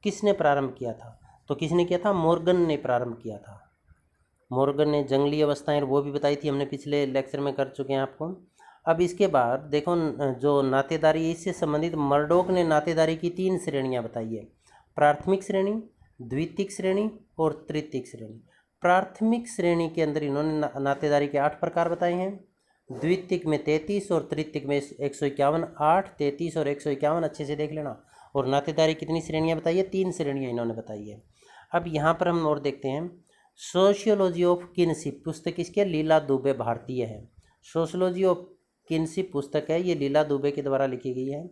किसने प्रारंभ किया था? तो किसने किया था? मॉर्गन ने प्रारंभ किया था। मॉर्गन ने जंगली अवस्थाएं वो भी बताई थी, हमने पिछले लेक्चर में कर चुके हैं आपको। अब इसके बाद देखो जो नातेदारी इससे संबंधित मर्डोक ने नातेदारी की 3 श्रेणियां बताई है, प्राथमिक श्रेणी, द्वितीयक श्रेणी और तृतीयक श्रेणी। प्राथमिक श्रेणी के अंदर इन्होंने नातेदारी के 8 प्रकार बताए हैं, द्वितीयक में 33 और तृतीयक में 151। 8, 33 और 151 अच्छे से देख लेना। और नातेदारी कितनी श्रेणियां बताई है? 3 श्रेणियां इन्होंने बताई है। अब यहाँ पर हम और देखते हैं, सोशियोलॉजी ऑफ किनशिप पुस्तक इसके लीला दुबे भारतीय है। सोशियोलॉजी ऑफ किनशिप पुस्तक है, ये लीला दुबे के द्वारा लिखी गई है।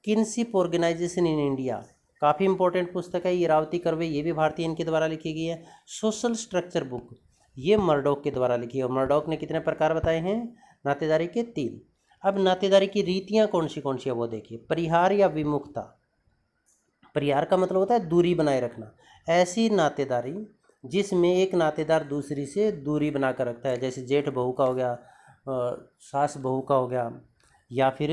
किनशिप ऑर्गेनाइजेशन इन इंडिया काफ़ी इंपॉर्टेंट पुस्तक है, ये रावती करवे, ये भी भारतीय इनके द्वारा लिखी गई है। सोशल स्ट्रक्चर बुक ये मर्डॉक के द्वारा लिखी है और मर्डॉक ने कितने प्रकार बताए हैं? नातेदारी के 3। अब नातेदारी की रीतियाँ कौन सी है वो देखिए। परिहार या विमुखता, परिहार का मतलब होता है दूरी बनाए रखना। ऐसी नातेदारी जिसमें एक नातेदार दूसरी से दूरी बनाकर रखता है, जैसे जेठ बहू का हो गया, सास बहू का हो गया, या फिर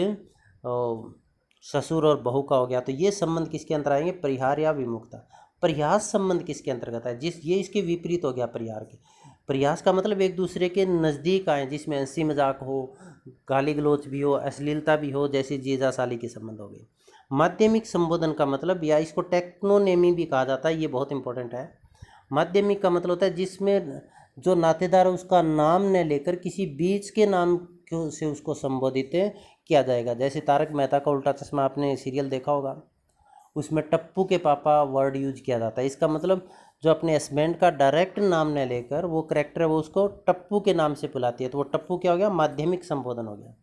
ससुर और बहू का हो गया। तो ये संबंध किसके अंदर आएंगे? परिहार या विमुखता। परिहास संबंध किसके अंतर्गत है? ये इसके विपरीत हो गया परिहार के। परिहास का मतलब एक दूसरे के नज़दीक आए, जिसमें हंसी मजाक हो, गाली गलौच भी हो, अश्लीलता भी हो, जैसे जीजा साली के संबंध हो गए। माध्यमिक संबोधन का मतलब, या इसको टेक्नोनेमी भी कहा जाता है, ये बहुत इंपॉर्टेंट है। माध्यमिक का मतलब होता है जिसमें जो नातेदार है उसका नाम न लेकर किसी बीच के नाम से उसको संबोधित किया जाएगा। जैसे तारक मेहता का उल्टा चश्मा आपने सीरियल देखा होगा, उसमें टप्पू के पापा वर्ड यूज किया जाता है। इसका मतलब जो अपने हस्बैंड का डायरेक्ट नाम न लेकर वो करेक्टर है वो उसको टप्पू के नाम से बुलाती है, तो वो टप्पू क्या हो गया? माध्यमिक संबोधन हो गया।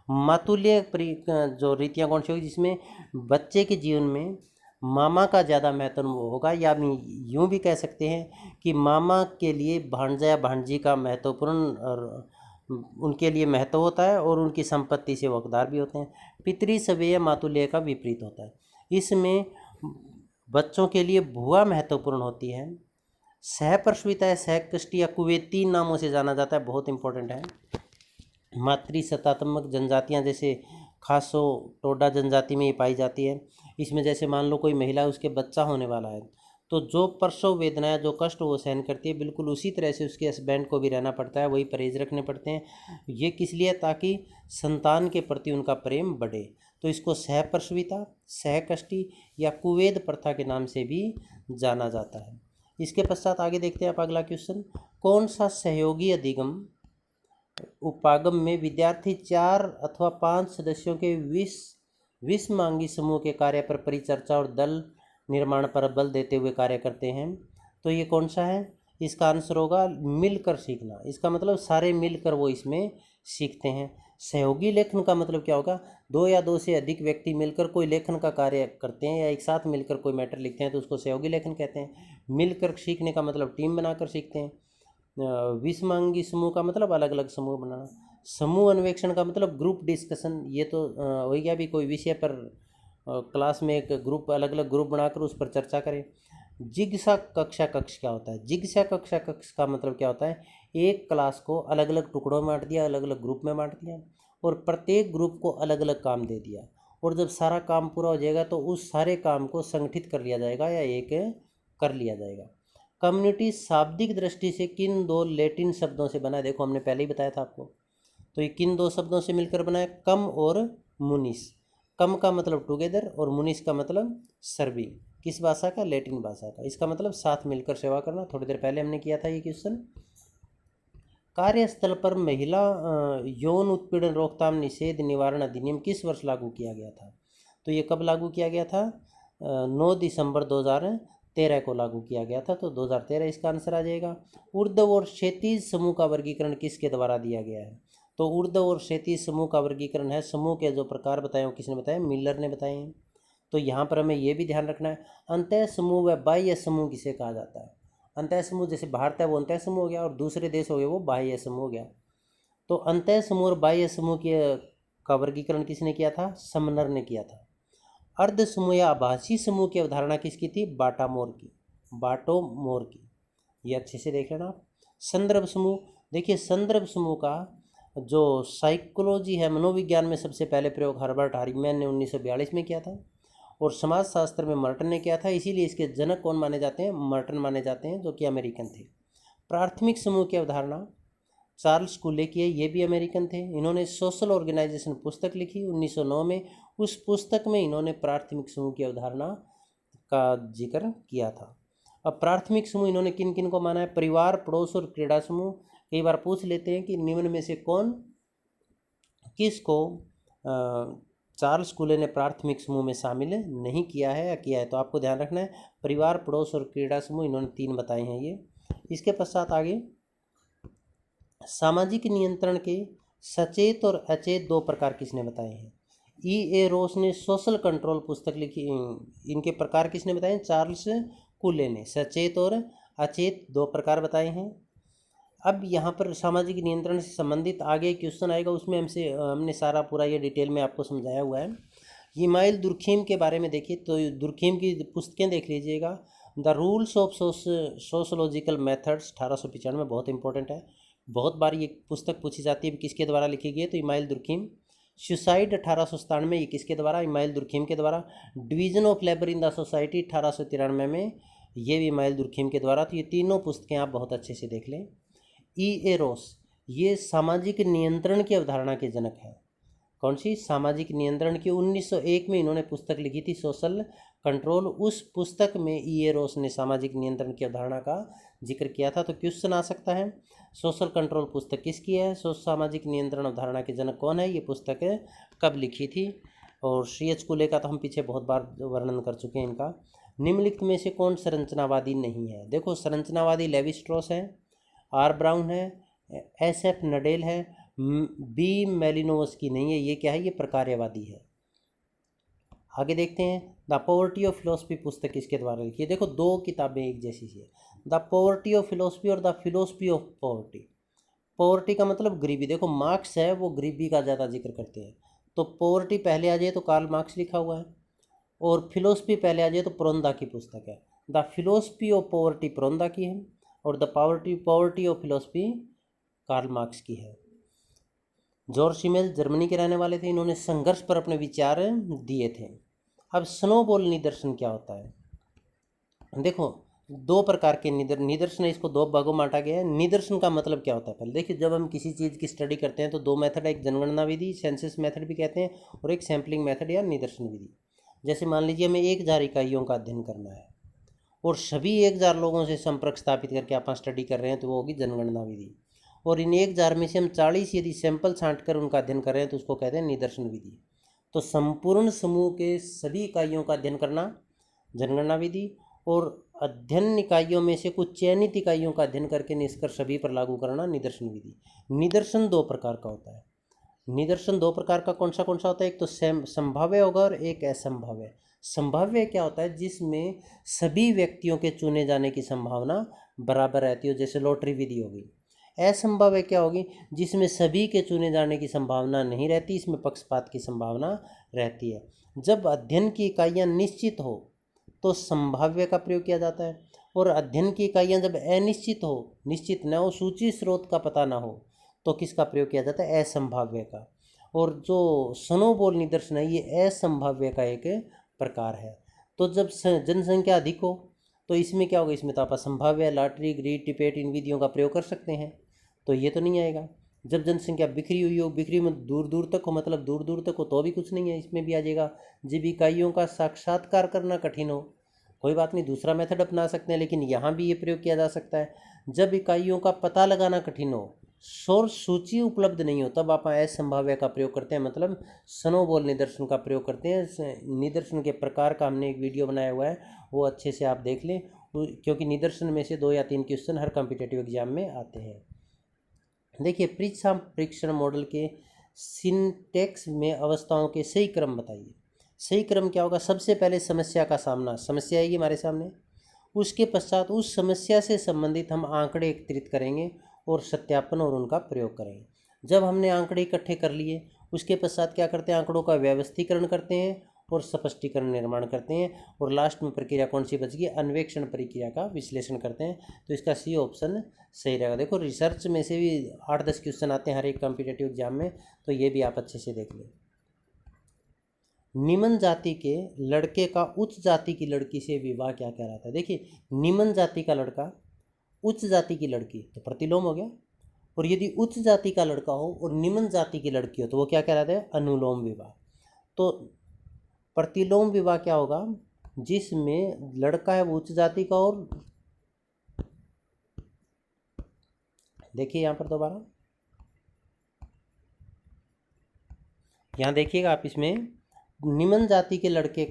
मातुल्य जो रीतियाँ कौन सी होगी? जिसमें बच्चे के जीवन में मामा का ज़्यादा महत्व होगा, या यूँ भी कह सकते हैं कि मामा के लिए भांजा या भांजी का महत्वपूर्ण और उनके लिए महत्व होता है और उनकी संपत्ति से वो हकदार भी होते हैं। पितृसवेय मातुल्य का विपरीत होता है। इसमें बच्चों के लिए भुआ महत्वपूर्ण होती है। सहप्रसूता है, सहकष्टी या कुवैत 3 नामों से जाना जाता है, बहुत इंपॉर्टेंट है। मातृसत्तात्मक जनजातियाँ जैसे खासो टोडा जनजाति में ये पाई जाती है। इसमें जैसे मान लो कोई महिला है, उसके बच्चा होने वाला है, तो जो प्रसव वेदना जो कष्ट वो सहन करती है, बिल्कुल उसी तरह से उसके हस्बैंड को भी रहना पड़ता है, वही परहेज रखने पड़ते हैं। ये किस लिए? ताकि संतान के प्रति उनका प्रेम बढ़े। तो इसको सहप्रसविता, सहकष्टी या कुवैत प्रथा के नाम से भी जाना जाता है। इसके पश्चात आगे देखते हैं आप अगला क्वेश्चन। कौन सा सहयोगी अधिगम उपागम में विद्यार्थी 4 अथवा 5 सदस्यों के विषमांगी समूह के कार्य पर परिचर्चा और दल निर्माण पर बल देते हुए कार्य करते हैं? तो ये कौन सा है? इसका आंसर होगा मिलकर सीखना। इसका मतलब सारे मिलकर वो इसमें सीखते हैं। सहयोगी लेखन का मतलब क्या होगा? 2 या 2 से अधिक व्यक्ति मिलकर कोई लेखन का कार्य करते हैं या एक साथ मिलकर कोई मैटर लिखते हैं, तो उसको सहयोगी लेखन कहते हैं। मिलकर सीखने का मतलब टीम बनाकर सीखते हैं। विषमांगी समूह का मतलब अलग अलग समूह बनाना। समूह अन्वेषण का मतलब ग्रुप डिस्कशन। ये तो हो गया भी कोई विषय पर क्लास में एक ग्रुप, अलग अलग ग्रुप बनाकर उस पर चर्चा करें। जिज्ञासा कक्षा कक्ष क्या होता है? जिज्ञासा कक्षा कक्ष का मतलब क्या होता है? एक क्लास को अलग अलग टुकड़ों में बांट दिया, अलग अलग ग्रुप में बांट दिया और प्रत्येक ग्रुप को अलग अलग काम दे दिया, और जब सारा काम पूरा हो जाएगा तो उस सारे काम को संगठित कर लिया जाएगा या एक कर लिया जाएगा। कम्युनिटी शाब्दिक दृष्टि से किन 2 लैटिन शब्दों से बना है? देखो हमने पहले ही बताया था आपको। तो ये किन 2 शब्दों से मिलकर बना है? कम और मुनिस। कम का मतलब टुगेदर और मुनिस का मतलब सर्विंग। किस भाषा का? लैटिन भाषा का। इसका मतलब साथ मिलकर सेवा करना। थोड़ी देर पहले हमने किया था ये क्वेश्चन। कार्यस्थल पर महिला यौन उत्पीड़न रोकथाम निषेध निवारण अधिनियम किस वर्ष लागू किया गया था? तो ये कब लागू किया गया था? 9 दिसंबर 2013 को लागू किया गया था, तो 2013 इसका आंसर आ जाएगा। ऊर्ध्व और क्षैतिज समूह का वर्गीकरण किसके द्वारा दिया गया है? तो ऊर्ध्व और क्षैतिज समूह का वर्गीकरण है, समूह के जो प्रकार बताए हो किसने बताए? मिलर ने बताए हैं। तो यहाँ पर हमें ये भी ध्यान रखना है, अंतः समूह व बाह्य समूह किसे कहा जाता है। अंतः समूह जैसे भारत है वो अंतः समूह हो गया, और दूसरे देश हो गए वो बाह्य समूह हो गया। तो अंतः समूह और बाह्य समूह का वर्गीकरण किसने किया था, समनर ने किया था। अर्ध समूह या आभासी समूह की अवधारणा किसकी थी, बाटामोर की, बाटोमोर की, ये अच्छे से देख लेना आप। संदर्भ समूह, देखिए संदर्भ समूह का जो साइकोलॉजी है, मनोविज्ञान में सबसे पहले प्रयोग हर्बर्ट हारिगमैन ने 1942 में किया था, और समाजशास्त्र में मर्टन ने किया था। इसीलिए इसके जनक कौन माने जाते हैं, मर्टन माने जाते हैं, जो कि अमेरिकन थे। प्राथमिक समूह की अवधारणा चार्ल्स कूले की है, ये भी अमेरिकन थे। इन्होंने सोशल ऑर्गेनाइजेशन पुस्तक लिखी 1909 में। उस पुस्तक में इन्होंने प्राथमिक समूह की अवधारणा का जिक्र किया था। अब प्राथमिक समूह इन्होंने किन किन को माना है, परिवार, पड़ोस और क्रीड़ा समूह। कई बार पूछ लेते हैं कि निम्न में से कौन किसको चार्ल्स कूले ने प्राथमिक समूह में शामिल नहीं किया है या किया है, तो आपको ध्यान रखना है परिवार, पड़ोस और क्रीड़ा समूह, इन्होंने 3 बताए हैं ये। इसके पश्चात आगे सामाजिक नियंत्रण के सचेत और अचेत 2 प्रकार किसने बताए हैं। E.A. रोस ने सोशल कंट्रोल पुस्तक लिखी, इनके प्रकार किसने बताए हैं, चार्ल्स कूले ने। सचेत और अचेत 2 प्रकार बताए हैं। अब यहाँ पर सामाजिक नियंत्रण से संबंधित आगे क्वेश्चन आएगा, उसमें हमने सारा पूरा ये डिटेल में आपको समझाया हुआ है। इमाइल दुर्खीम के बारे में देखिए, तो दुर्खीम की पुस्तकें देख लीजिएगा। The rules of sociological methods 1895 बहुत इंपॉर्टेंट है, बहुत बार ये पुस्तक पूछी जाती है, किसके द्वारा लिखी गई है, तो इमाइल दुर्खीम। सुसाइड 1897, ये किसके द्वारा, इमाइल दुर्खीम के द्वारा। Division of labour in the society 1893 में, ये भी इमाइल दुर्खीम के द्वारा। तो ये तीनों पुस्तकें आप बहुत अच्छे से देख लें। E.A. रोस ये सामाजिक नियंत्रण की अवधारणा के जनक हैं। कौन सी, सामाजिक नियंत्रण की। 1901 में इन्होंने पुस्तक लिखी थी सोशल कंट्रोल। उस पुस्तक में E.A. रोस ने सामाजिक नियंत्रण की अवधारणा का जिक्र किया था। तो क्वेश्चन आ सकता है, सोशल कंट्रोल पुस्तक किसकी है, सामाजिक नियंत्रण अवधारणा के जनक कौन है, ये पुस्तक कब लिखी थी। और C.H. कूले का तो हम पीछे बहुत बार वर्णन कर चुके हैं इनका। निम्नलिखित में से कौन संरचनावादी नहीं है, देखो संरचनावादी लेवी स्ट्रॉस है, R. ब्राउन है, S.F. नडेल है, B. मेलिनोवस्की नहीं है। ये क्या है, ये प्रकार्यवादी है। आगे देखते हैं, द पॉवर्टी ऑफ फिलोसफी पुस्तक किसके द्वारा लिखी है। देखो 2 किताबें एक जैसी सी है, द पॉवर्टी ऑफ फिलोसफी और the philosophy of poverty. Poverty का मतलब गरीबी, देखो मार्क्स है वो गरीबी का ज़्यादा जिक्र करते हैं, तो पॉवर्टी पहले आ जाए तो कार्ल मार्क्स लिखा हुआ है, और फिलोसफी पहले आ जाए तो प्रोंदा की पुस्तक है। The philosophy of poverty Proudhon की है, और the poverty of philosophy Karl Marx की है। जॉर्ज सिमेल जर्मनी के रहने वाले थे, इन्होंने संघर्ष पर अपने विचार दिए थे। अब स्नोबॉल निदर्शन क्या होता है, देखो 2 प्रकार के निदर्शन है, इसको 2 भागों में बांटा गया है। निदर्शन का मतलब क्या होता है, पहले देखिए, जब हम किसी चीज़ की स्टडी करते हैं तो 2 मेथड है, एक जनगणना विधि सेंसस मेथड भी कहते हैं, और एक सैम्पलिंग मेथड या निदर्शन विधि। जैसे मान लीजिए हमें 1000 इकाइयों का अध्ययन करना है, और सभी 1000 लोगों से संपर्क स्थापित करके आप स्टडी कर रहे हैं, तो वो होगी जनगणना विधि। और इन 1000 में से हम 40 यदि सैंपल छांट कर उनका अध्ययन कर रहे हैं, तो उसको कहते हैं निदर्शन विधि। तो संपूर्ण समूह के सभी इकाइयों का अध्ययन करना जनगणना विधि, और अध्ययन इकाइयों में से कुछ चयनित इकाइयों का अध्ययन करके निष्कर्ष सभी पर लागू करना निदर्शन विधि। निदर्शन 2 प्रकार का होता है। निदर्शन 2 प्रकार का कौन सा होता है, एक तो संभाव्य होगा और एक असंभाव्य। संभाव्य क्या होता है, जिसमें सभी व्यक्तियों के चुने जाने की संभावना बराबर रहती हो, जैसे लॉटरी विधि होगी। असंभाव्य क्या होगी, जिसमें सभी के चुने जाने की संभावना नहीं रहती, इसमें पक्षपात की संभावना रहती है। जब अध्ययन की इकाइयाँ निश्चित हो तो संभाव्य का प्रयोग किया जाता है, और अध्ययन की इकाइयाँ जब अनिश्चित हो, निश्चित न हो, सूची स्रोत का पता ना हो, तो किसका प्रयोग किया जाता है, असंभाव्य का। और जो स्नोबॉल निदर्शन है ये असंभाव्य का एक प्रकार है। तो जब जनसंख्या अधिक हो तो इसमें क्या होगा, इसमें तो आप असंभाव्य, लॉटरी, ग्रीड, टिपेट, इन विधियों का प्रयोग कर सकते हैं, तो ये तो नहीं आएगा। जब जनसंख्या बिखरी हुई हो, बिखरी में दूर दूर तक हो, मतलब दूर दूर तक हो, तो भी कुछ नहीं है, इसमें भी आ जाएगा। जब इकाइयों का साक्षात्कार करना कठिन हो, कोई बात नहीं, दूसरा मेथड अपना सकते हैं, लेकिन यहाँ भी ये प्रयोग किया जा सकता है। जब इकाइयों का पता लगाना कठिन हो, सोर्स सूची उपलब्ध नहीं हो, तब आप असंभाव्य का प्रयोग करते हैं, मतलब स्नोबॉल निदर्शन का प्रयोग करते हैं। निदर्शन के प्रकार का हमने एक वीडियो बनाया हुआ है, वो अच्छे से आप देख लें, क्योंकि निदर्शन में से 2 या 3 क्वेश्चन हर कॉम्पिटिटिव एग्जाम में आते हैं। देखिए, परीक्षा परीक्षण मॉडल के सिंटेक्स में अवस्थाओं के सही क्रम बताइए। सही क्रम क्या होगा, सबसे पहले समस्या का सामना, समस्या आएगी हमारे सामने, उसके पश्चात उस समस्या से संबंधित हम आंकड़े एकत्रित करेंगे और सत्यापन और उनका प्रयोग करेंगे। जब हमने आंकड़े इकट्ठे कर लिए उसके पश्चात क्या करते हैं, आंकड़ों का व्यवस्थीकरण करते हैं और स्पष्टीकरण निर्माण करते हैं, और लास्ट में प्रक्रिया कौन सी बच गई, अन्वेषण प्रक्रिया का विश्लेषण करते हैं। तो इसका सी ऑप्शन सही रहेगा। देखो रिसर्च में से भी 8-10 क्वेश्चन आते हैं हर एक कॉम्पिटिटिव एग्जाम में, तो ये भी आप अच्छे से देख लें। निम्न जाति के लड़के का उच्च जाति की लड़की से विवाह क्या कहलाता है। देखिए निम्न जाति का लड़का उच्च जाति की लड़की तो प्रतिलोम हो गया, और यदि उच्च जाति का लड़का हो और निम्न जाति की लड़की हो तो वो क्या कहलाता है, अनुलोम विवाह। तो प्रतिलोम विवाह क्या होगा, जिसमें लड़का है वो उच्च जाति का, और देखिए यहाँ पर दोबारा, यहाँ देखिएगा आप, इसमें निम्न जाति के लड़के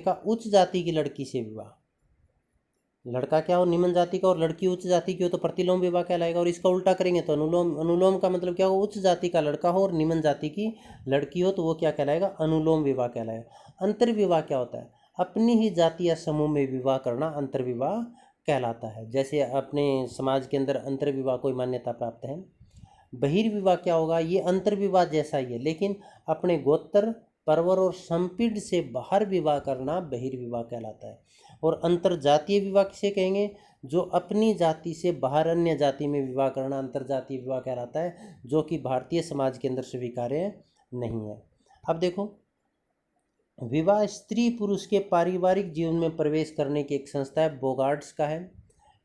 का उच्च जाति की लड़की से विवाह, लड़का क्या हो निम्न जाति का और लड़की उच्च जाति की हो तो प्रतिलोम विवाह कहलाएगा। और इसका उल्टा करेंगे तो अनुलोम, अनुलोम का मतलब क्या हो, उच्च जाति का लड़का हो और निम्न जाति की लड़की हो तो वो क्या कहलाएगा, अनुलोम विवाह कहलाएगा। अंतर विवाह क्या होता है, अपनी ही जाति या समूह में विवाह करना अंतर विवाह कहलाता है। जैसे अपने समाज के अंदर अंतर विवाह को मान्यता प्राप्त है। बहिर्विवाह क्या होगा, ये अंतर विवाह जैसा ही है लेकिन अपने गोत्र, परवर और संपीड़ से बाहर विवाह करना बहिर्विवाह कहलाता है। और अंतर जातीय विवाह किसे कहेंगे, जो अपनी जाति से बाहर अन्य जाति में विवाह करना अंतर जातीय विवाह कहलाता है, जो कि भारतीय समाज के अंदर स्वीकार्य नहीं है। अब देखो, विवाह स्त्री पुरुष के पारिवारिक जीवन में प्रवेश करने की एक संस्था है, बोगार्ड्स का है,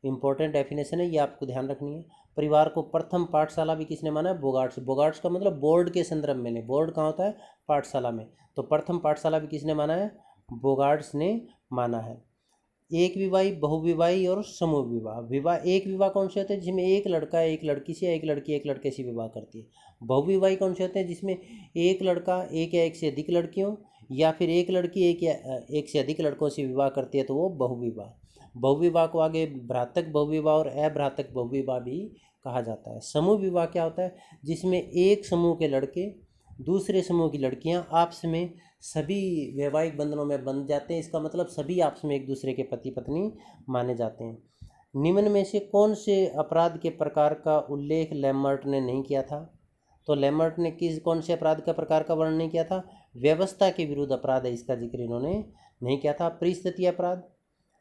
इंपॉर्टेंट डेफिनेशन है, ये आपको ध्यान रखनी है। परिवार को प्रथम पाठशाला भी किसने माना है, बोगार्ड्स। बोगार्ड्स का मतलब बोर्ड के संदर्भ में ले, बोर्ड कहाँ होता है, पाठशाला में, तो प्रथम पाठशाला भी किसने माना है, बोगार्ड्स ने माना है। एक विवाही, बहुविवाही और समूह विवाह। विवाह एक विवाह कौन से होते हैं, जिसमें एक लड़का एक लड़की से, एक लड़की एक लड़के से विवाह करती है। बहुविवाही कौन से होते हैं, जिसमें एक लड़का एक या एक से अधिक लड़कियों, या फिर एक लड़की एक या एक से अधिक लड़कों से विवाह करती है तो वो बहुविवाह। बहुविवाह को आगे भ्रातक बहुविवाह और अभ्रातक बहुविवाह भी कहा जाता है। समूह विवाह क्या होता है, जिसमें एक समूह के लड़के दूसरे समूह की लड़कियां आपस में सभी वैवाहिक बंधनों में बंध जाते हैं। इसका मतलब सभी आपस में एक दूसरे के पति पत्नी माने जाते हैं। निम्न में से कौन से अपराध के प्रकार का उल्लेख लैमर्ट ने नहीं किया था, तो लैमर्ट ने कौन से अपराध का प्रकार का वर्णन नहीं किया था, व्यवस्था के विरुद्ध अपराध है इसका जिक्र इन्होंने नहीं किया था। परिस्थिति अपराध,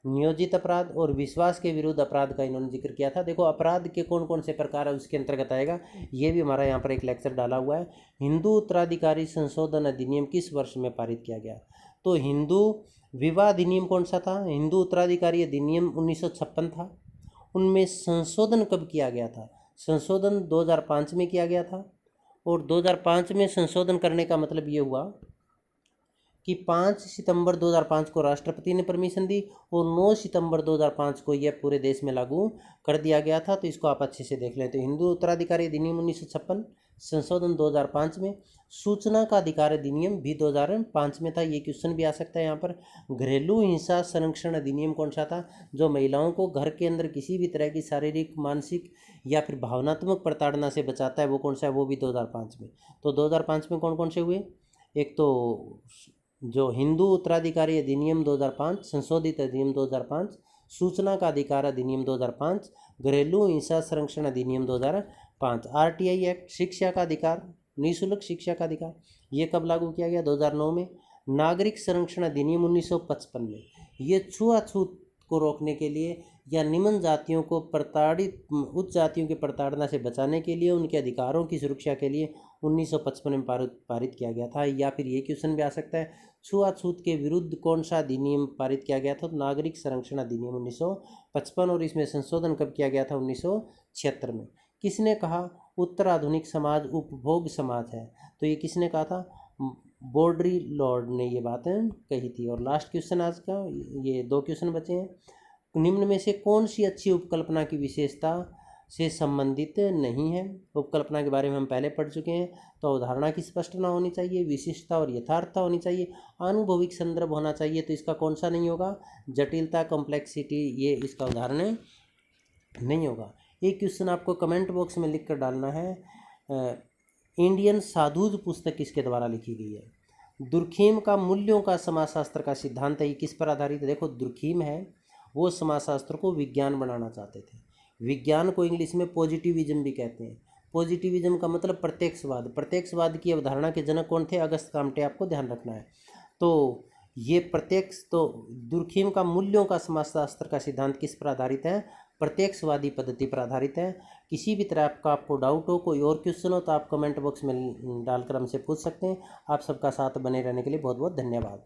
नियोजित अपराध और विश्वास के विरुद्ध अपराध का इन्होंने जिक्र किया था। देखो अपराध के कौन कौन से प्रकार है उसके अंतर्गत आएगा, ये भी हमारा यहाँ पर एक लेक्चर डाला हुआ है। हिंदू उत्तराधिकारी संशोधन अधिनियम किस वर्ष में पारित किया गया, तो हिंदू विवाह अधिनियम कौन सा था, हिंदू उत्तराधिकारी अधिनियम 1956 था। उनमें संशोधन कब किया गया था, संशोधन 2005 में किया गया था। और 2005 में संशोधन करने का मतलब ये हुआ कि 5 सितंबर 2005 को राष्ट्रपति ने परमिशन दी और 9 सितंबर 2005 को यह पूरे देश में लागू कर दिया गया था। तो इसको आप अच्छे से देख लें। तो हिंदू उत्तराधिकारी अधिनियम 1956, संशोधन 2005 में। सूचना का अधिकार अधिनियम भी 2005 में था, ये क्वेश्चन भी आ सकता है यहाँ पर। घरेलू हिंसा संरक्षण अधिनियम कौन सा था, जो महिलाओं को घर के अंदर किसी भी तरह की शारीरिक, मानसिक या फिर भावनात्मक प्रताड़ना से बचाता है, वो कौन सा है, वो भी 2005 में। तो 2005 में कौन कौन से हुए, एक तो जो हिंदू उत्तराधिकारी अधिनियम 2005, संशोधित अधिनियम 2005, सूचना का अधिकार अधिनियम 2005, घरेलू हिंसा संरक्षण अधिनियम 2005, आरटीआई एक्ट, शिक्षा का अधिकार, निःशुल्क शिक्षा का अधिकार, ये कब लागू किया गया, 2009 में। नागरिक संरक्षण अधिनियम 1955 में, ये छुआछूत को रोकने के लिए या निम्न जातियों को प्रताड़ित उच्च जातियों की प्रताड़ना से बचाने के लिए, उनके अधिकारों की सुरक्षा के लिए 1955 में पारित किया गया था। या फिर ये क्वेश्चन भी आ सकता है, छुआछूत के विरुद्ध कौन सा अधिनियम पारित किया गया था, तो नागरिक संरक्षण अधिनियम 1955। और इसमें संशोधन कब किया गया था, 1976 में। किसने कहा उत्तराधुनिक समाज उपभोग समाज है, तो ये किसने कहा था, बोर्डरी लॉर्ड ने ये बात कही थी। और लास्ट क्वेश्चन आज का, ये 2 क्वेश्चन बचे हैं। निम्न में से कौन सी अच्छी उपकल्पना की विशेषता से संबंधित नहीं है। उपकल्पना के बारे में हम पहले पढ़ चुके हैं। तो अवधारणा की स्पष्टता होनी चाहिए, विशिष्टता और यथार्थता होनी चाहिए, आनुभविक संदर्भ होना चाहिए। तो इसका कौन सा नहीं होगा, जटिलता, कॉम्प्लेक्सिटी, ये इसका उदाहरण नहीं होगा। एक क्वेश्चन आपको कमेंट बॉक्स में लिख कर डालना है, इंडियन साधुज पुस्तक किसके द्वारा लिखी गई है। दुर्खीम का मूल्यों का समाजशास्त्र का सिद्धांत है, ये किस पर आधारित है। देखो दुर्खीम है वो समाजशास्त्र को विज्ञान बनाना चाहते थे। विज्ञान को इंग्लिश में पॉजिटिविज्म भी कहते हैं। पॉजिटिविज्म का मतलब प्रत्यक्षवाद। प्रत्यक्षवाद की अवधारणा के जनक कौन थे, अगस्त काम्टे, आपको ध्यान रखना है। तो ये प्रत्यक्ष, तो दुर्खीम का मूल्यों का समाजशास्त्र का सिद्धांत किस पर आधारित है, प्रत्यक्षवादी पद्धति पर आधारित है। किसी भी तरह का आपको डाउट हो, कोई और क्वेश्चन हो तो आप कमेंट बॉक्स में डालकर हमसे पूछ सकते हैं। आप सबका साथ बने रहने के लिए बहुत बहुत धन्यवाद।